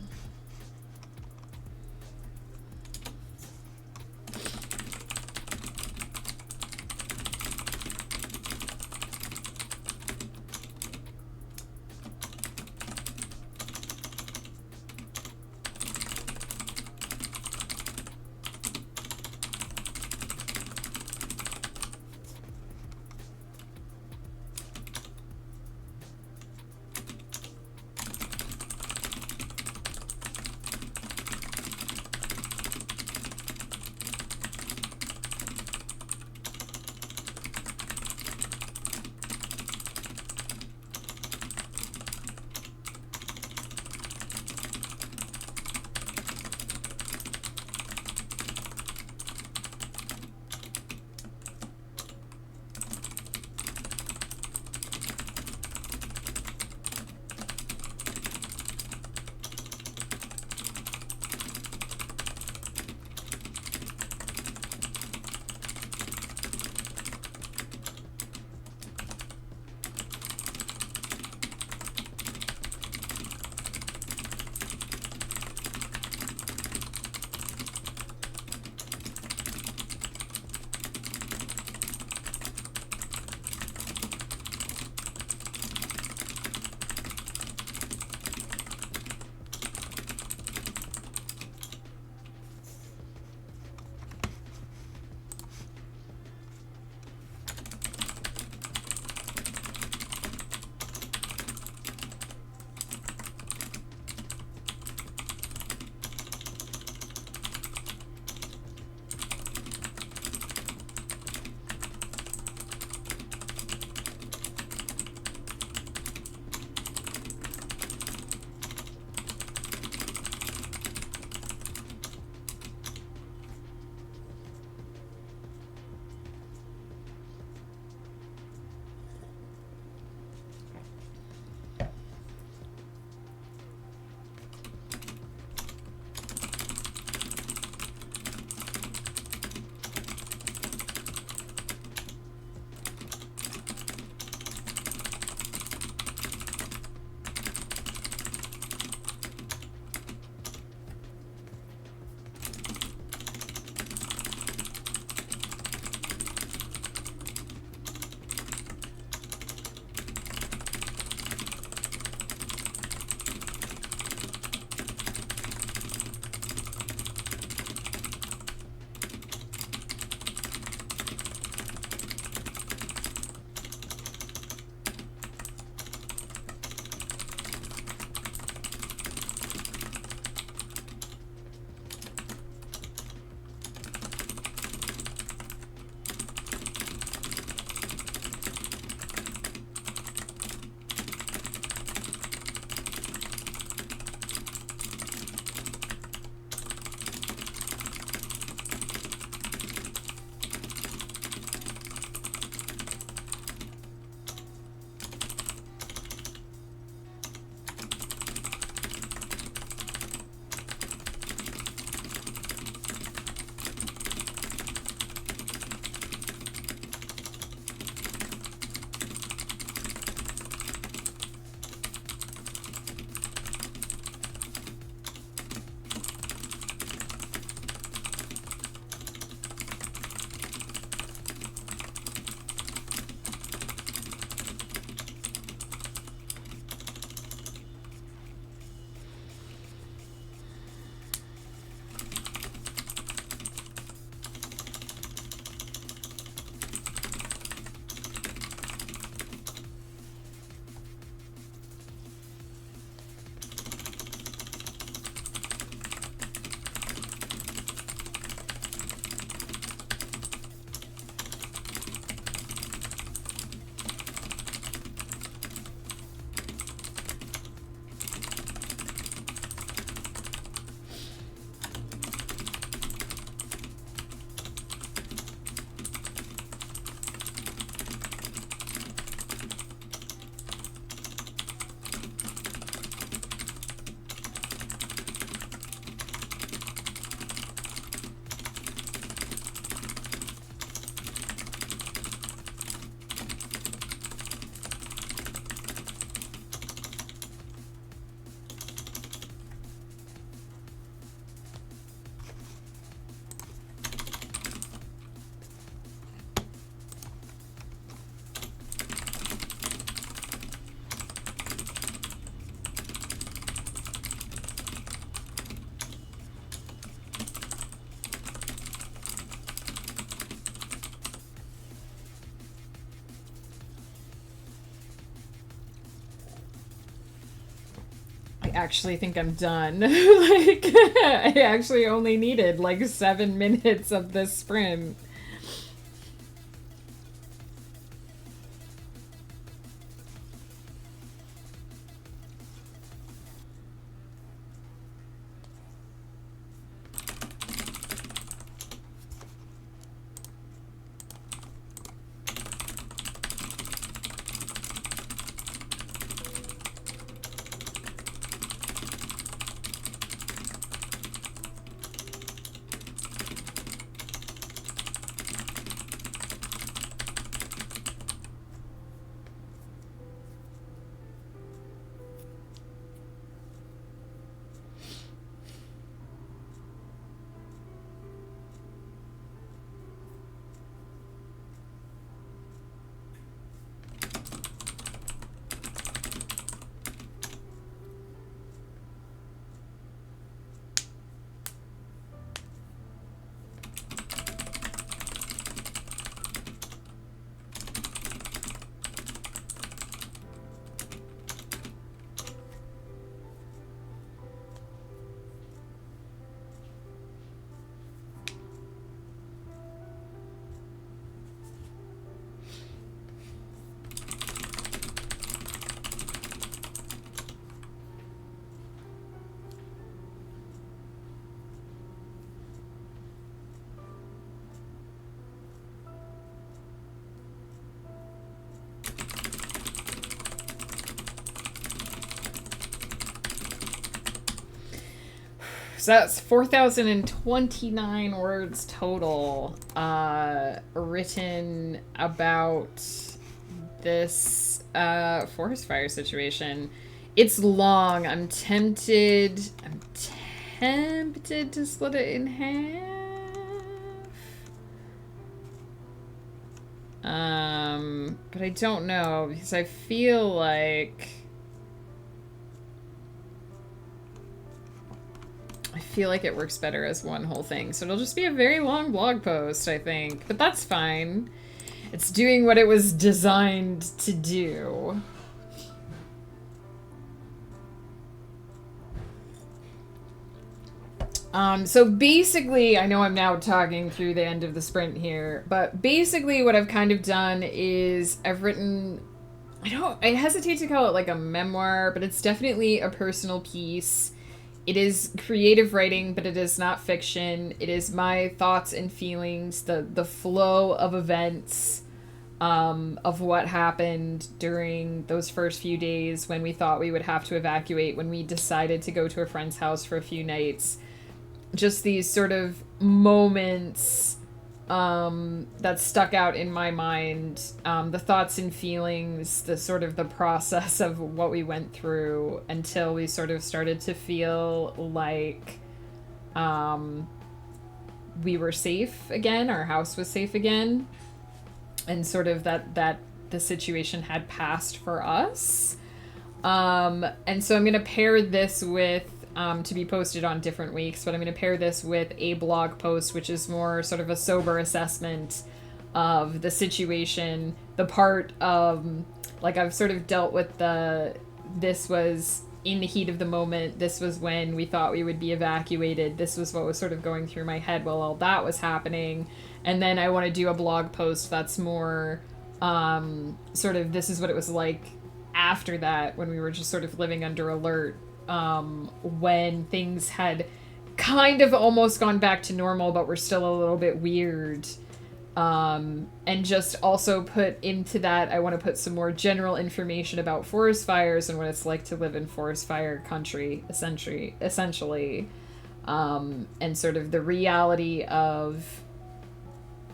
actually think I'm done. Like, I actually only needed like 7 minutes of this sprint. So that's 4,029 words total written about this forest fire situation. It's long. I'm tempted to split it in half. But I don't know because I feel like it works better as one whole thing. So it'll just be a very long blog post, I think. But that's fine. It's doing what it was designed to do. So basically, I know I'm now talking through the end of the sprint here, but basically what I've kind of done is I've written, I hesitate to call it like a memoir, but it's definitely a personal piece. It is creative writing, but it is not fiction. It is my thoughts and feelings, the flow of events, of what happened during those first few days when we thought we would have to evacuate, when we decided to go to a friend's house for a few nights. Just these sort of moments that stuck out in my mind, the thoughts and feelings, the sort of the process of what we went through until we sort of started to feel like we were safe again, our house was safe again, and sort of that the situation had passed for us. And so I'm going to pair this with to be posted on different weeks, but I'm going to pair this with a blog post, which is more sort of a sober assessment of the situation, the part of, like, I've sort of dealt with this was in the heat of the moment, this was when we thought we would be evacuated, this was what was sort of going through my head while all that was happening, and then I want to do a blog post that's more sort of this is what it was like after that, when we were just sort of living under alert, when things had kind of almost gone back to normal, but were still a little bit weird. And just also put into that, I want to put some more general information about forest fires and what it's like to live in forest fire country, essentially. And sort of the reality of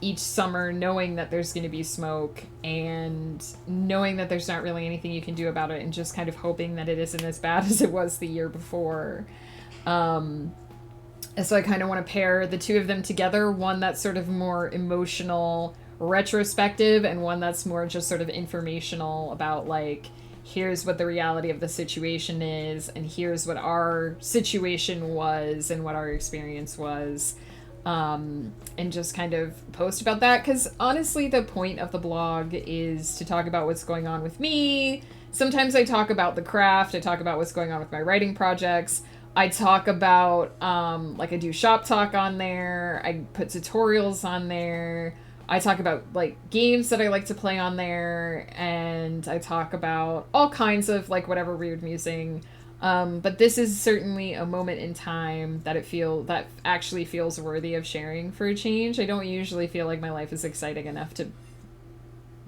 each summer knowing that there's going to be smoke and knowing that there's not really anything you can do about it and just kind of hoping that it isn't as bad as it was the year before. So I kind of want to pair the two of them together, one that's sort of more emotional, retrospective, and one that's more just sort of informational about, like, here's what the reality of the situation is, and here's what our situation was and what our experience was. And just kind of post about that, because honestly the point of the blog is to talk about what's going on with me, sometimes I talk about the craft, I talk about what's going on with my writing projects. I talk about, like, I do shop talk on there. I put tutorials on there. I talk about, like, games that I like to play on there. And I talk about all kinds of, like, whatever weird musing. But this is certainly a moment in time that that actually feels worthy of sharing for a change. I don't usually feel like my life is exciting enough to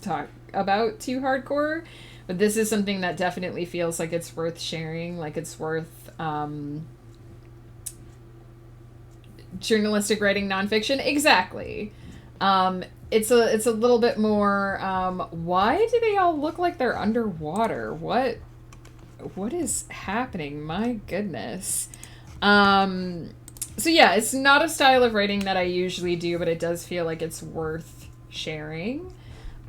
talk about too hardcore. But this is something that definitely feels like it's worth sharing, like it's worth journalistic writing nonfiction. Exactly. It's a little bit more, why do they all look like they're underwater? What is happening? My goodness. So yeah, it's not a style of writing that I usually do, but it does feel like it's worth sharing.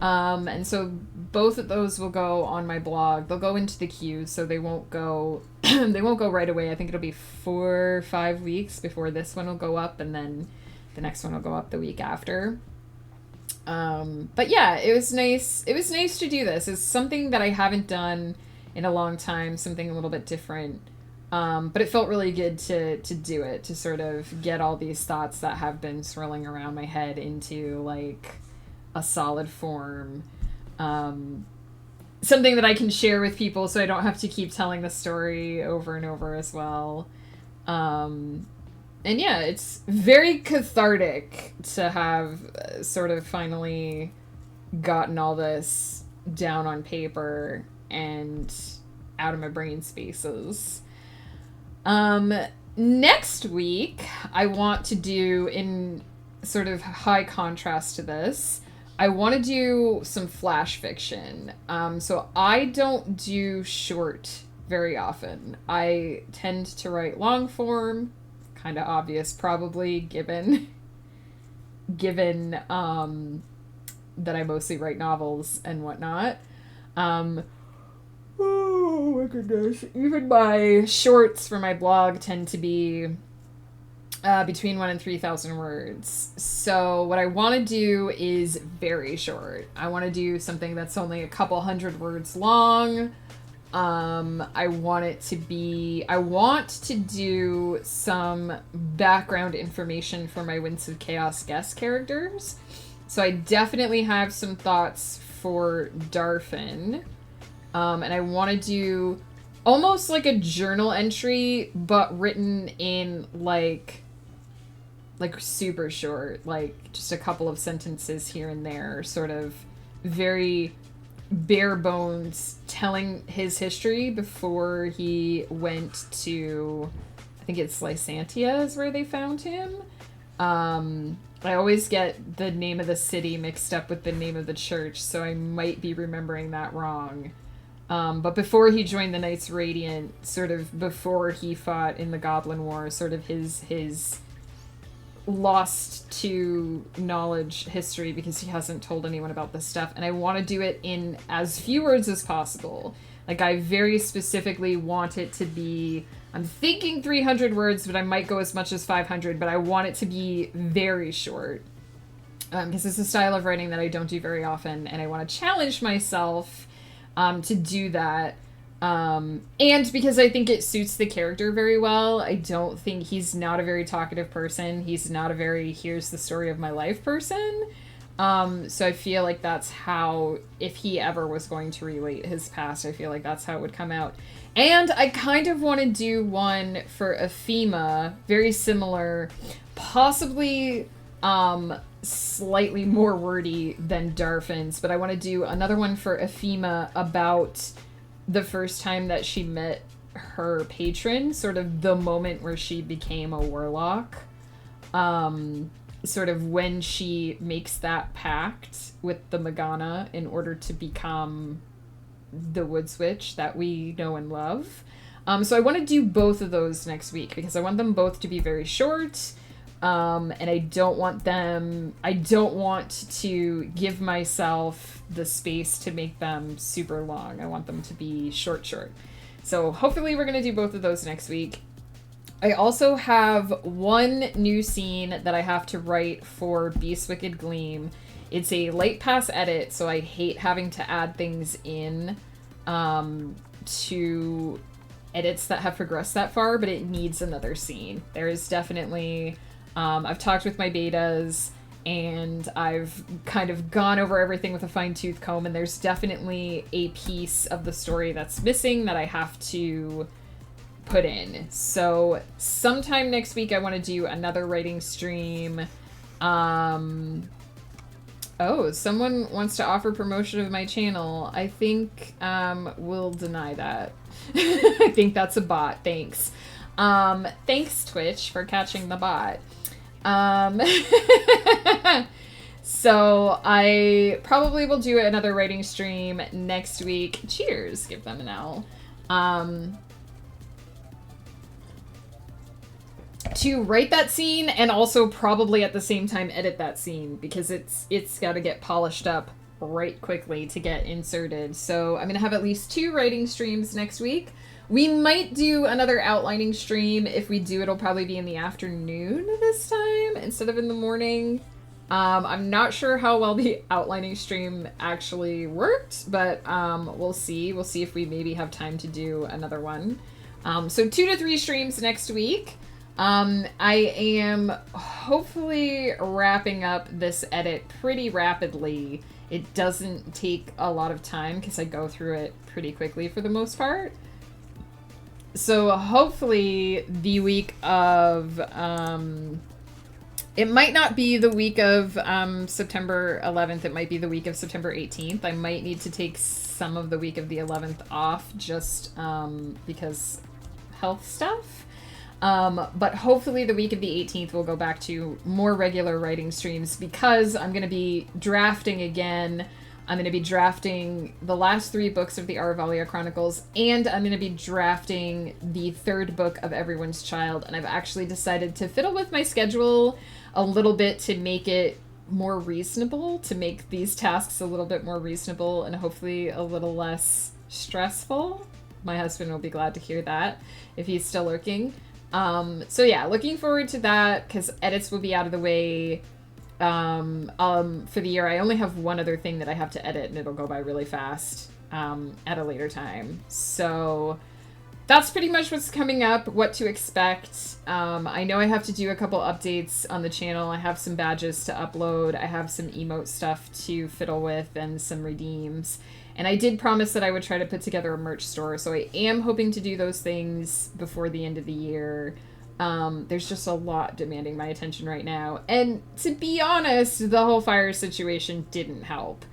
And so both of those will go on my blog. They'll go into the queue, so they won't go they won't go right away. I think it'll be 4 or 5 weeks before this one will go up, and then the next one will go up the week after. But yeah, it was nice. It was nice to do this. It's something that I haven't done in a long time, something a little bit different. But it felt really good to do it, to sort of get all these thoughts that have been swirling around my head into, like, a solid form, something that I can share with people so I don't have to keep telling the story over and over as well. And yeah, it's very cathartic to have sort of finally gotten all this down on paper and out of my brain spaces. Next week, I want to do, in sort of high contrast to this, I want to do some flash fiction. So I don't do short very often. I tend to write long form, kind of obvious probably, given that I mostly write novels and whatnot. Oh my goodness. Even my shorts for my blog tend to be between 1,000 and 3,000 words. So what I want to do is very short. I want to do something that's only a couple hundred words long. I want to do some background information for my Winds of Chaos guest characters. So I definitely have some thoughts for Darfin. And I want to do almost like a journal entry, but written in like super short, like just a couple of sentences here and there, sort of very bare bones, telling his history before he went to, I think it's Lysantia is where they found him. I always get the name of the city mixed up with the name of the church, so I might be remembering that wrong. But before he joined the Knights Radiant, sort of before he fought in the Goblin War, sort of his lost to knowledge history, because he hasn't told anyone about this stuff, and I want to do it in as few words as possible. Like, I very specifically want it to be, I'm thinking 300 words, but I might go as much as 500, but I want it to be very short, because it's a style of writing that I don't do very often, and I want to challenge myself to do that. And because I think it suits the character very well. I don't think he's not a very talkative person. He's not a very here's the story of my life person. So I feel like that's how, if he ever was going to relate his past, I feel like that's how it would come out. And I kind of want to do one for Ephema, very similar, possibly slightly more wordy than Darfin's, but I want to do another one for Ephema about the first time that she met her patron, sort of the moment where she became a warlock, sort of when she makes that pact with the Magana in order to become the Woods Witch that we know and love. So I want to do both of those next week, because I want them both to be very short, and I don't want to give myself the space to make them super long. I want them to be short. So hopefully we're going to do both of those next week. I also have one new scene that I have to write for Beast's Wicked Gleam. It's a light pass edit, so I hate having to add things in to edits that have progressed that far, but it needs another scene. There is definitely, I've talked with my betas, and I've kind of gone over everything with a fine-tooth comb, and there's definitely a piece of the story that's missing that I have to put in. So sometime next week I want to do another writing stream. Oh, someone wants to offer promotion of my channel. I think we'll deny that. I think that's a bot. Thanks. Thanks, Twitch, for catching the bot. So I probably will do another writing stream next week. Cheers. Give them an L. To write that scene and also probably at the same time edit that scene, because it's got to get polished up right quickly to get inserted. So I'm gonna have at least 2 writing streams next week. We might do another outlining stream. If we do, it'll probably be in the afternoon this time instead of in the morning. I'm not sure how well the outlining stream actually worked, but we'll see. We'll see if we maybe have time to do another one. So 2 to 3 streams next week. I am hopefully wrapping up this edit pretty rapidly. It doesn't take a lot of time because I go through it pretty quickly for the most part. So hopefully the week of, it might not be the week of September 11th. It might be the week of September 18th. I might need to take some of the week of the 11th off just because health stuff. But hopefully the week of the 18th we'll go back to more regular writing streams because I'm going to be drafting again. I'm going to be drafting the last 3 books of the Aravalia Chronicles, and I'm going to be drafting the 3rd book of Everyone's Child, and I've actually decided to fiddle with my schedule a little bit to make it more reasonable, to make these tasks a little bit more reasonable and hopefully a little less stressful. My husband will be glad to hear that if he's still lurking. So yeah, looking forward to that because edits will be out of the way for the year. I only have one other thing that I have to edit and it'll go by really fast at a later time. So that's pretty much what's coming up, what to expect. I know I have to do a couple updates on the channel. I have some badges to upload. I have some emote stuff to fiddle with and some redeems. And I did promise that I would try to put together a merch store, so I am hoping to do those things before the end of the year. There's just a lot demanding my attention right now. And to be honest, the whole fire situation didn't help.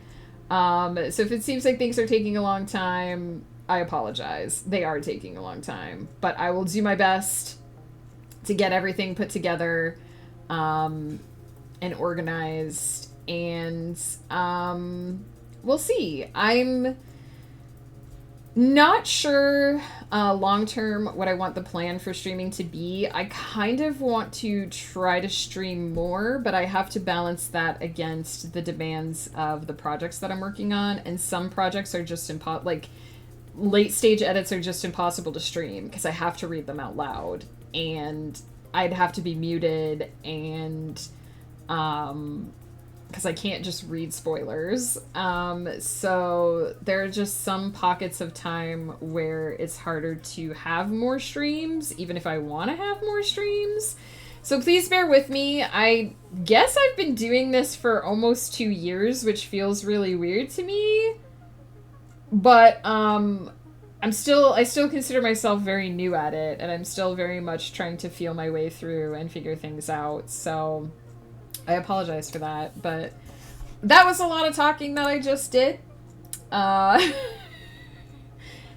So if it seems like things are taking a long time, I apologize. They are taking a long time. But I will do my best to get everything put together and organized. And we'll see. I'm not sure long-term what I want the plan for streaming to be. I kind of want to try to stream more, but I have to balance that against the demands of the projects that I'm working on. And some projects are just like late-stage edits are just impossible to stream because I have to read them out loud. And I'd have to be muted and because I can't just read spoilers. So there are just some pockets of time where it's harder to have more streams, even if I want to have more streams. So please bear with me. I guess I've been doing this for almost 2 years, which feels really weird to me. But I still consider myself very new at it, and I'm still very much trying to feel my way through and figure things out. So I apologize for that, but that was a lot of talking that I just did. That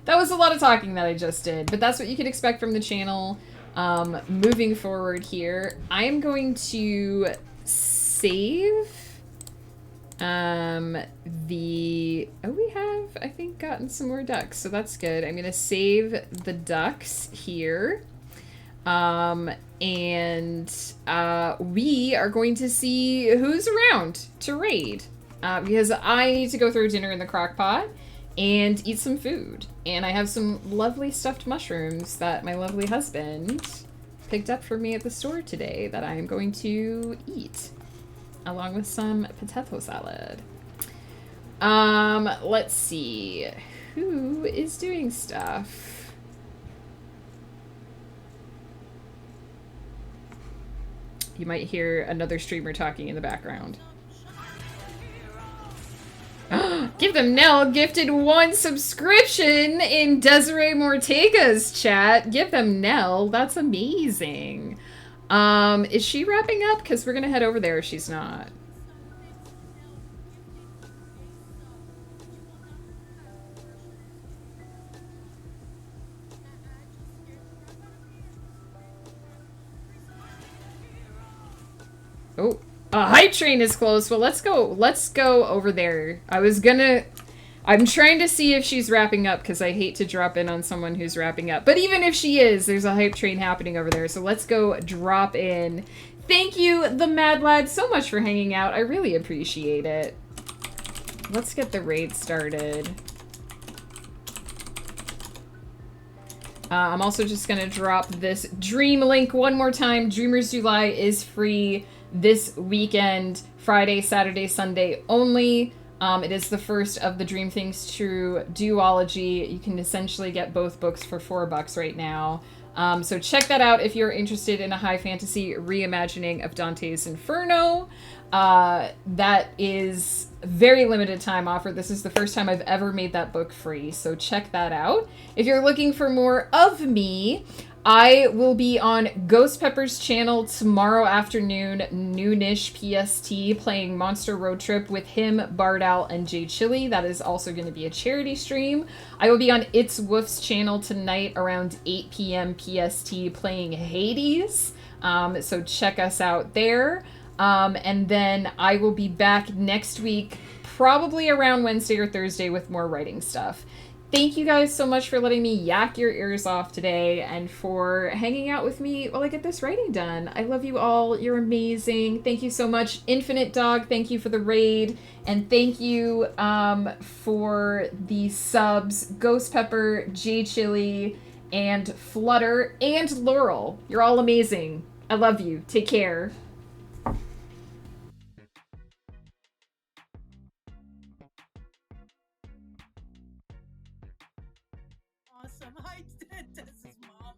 was a lot of talking that I just did, but that's what you can expect from the channel. Moving forward here, I'm going to save we have, I think, gotten some more ducks, so that's good. I'm going to save the ducks here. And we are going to see who's around to raid, because I need to go throw dinner in the crock pot and eat some food. And I have some lovely stuffed mushrooms that my lovely husband picked up for me at the store today that I am going to eat, along with some potato salad. Let's see. who is doing stuff. You might hear another streamer talking in the background. Give them Nell gifted 1 subscription in Desiree Mortega's chat. Give them Nell. That's amazing. Is she wrapping up? Because we're gonna head over there if she's not. Oh, a hype train is close. Well, let's go over there. I'm trying to see if she's wrapping up because I hate to drop in on someone who's wrapping up. But even if she is, there's a hype train happening over there. So let's go drop in. Thank you, the Mad Lad, so much for hanging out. I really appreciate it. Let's get the raid started. I'm also just going to drop this Dream link one more time. Dreamers July is free this weekend, Friday, Saturday, Sunday only. It is the first of the Dream Things True duology. You can essentially get both books for $4 right now. So check that out if you're interested in a high fantasy reimagining of Dante's Inferno. That is very limited time offer. This is the first time I've ever made that book free, so check that out. If you're looking for more of me, I will be on Ghost Pepper's channel tomorrow afternoon, noonish PST, playing Monster Road Trip with him, Bardal, and Jay Chili. That is also going to be a charity stream. I will be on It's Woof's channel tonight around 8 p.m. PST playing Hades. So check us out there. And then I will be back next week, probably around Wednesday or Thursday with more writing stuff. Thank you guys so much for letting me yak your ears off today and for hanging out with me while I get this writing done. I love you all. You're amazing. Thank you so much. Infinite Dog, thank you for the raid. And thank you for the subs. Ghost Pepper, J Chili, and Flutter, and Laurel. You're all amazing. I love you. Take care. Awesome. Hi, Tess's mom.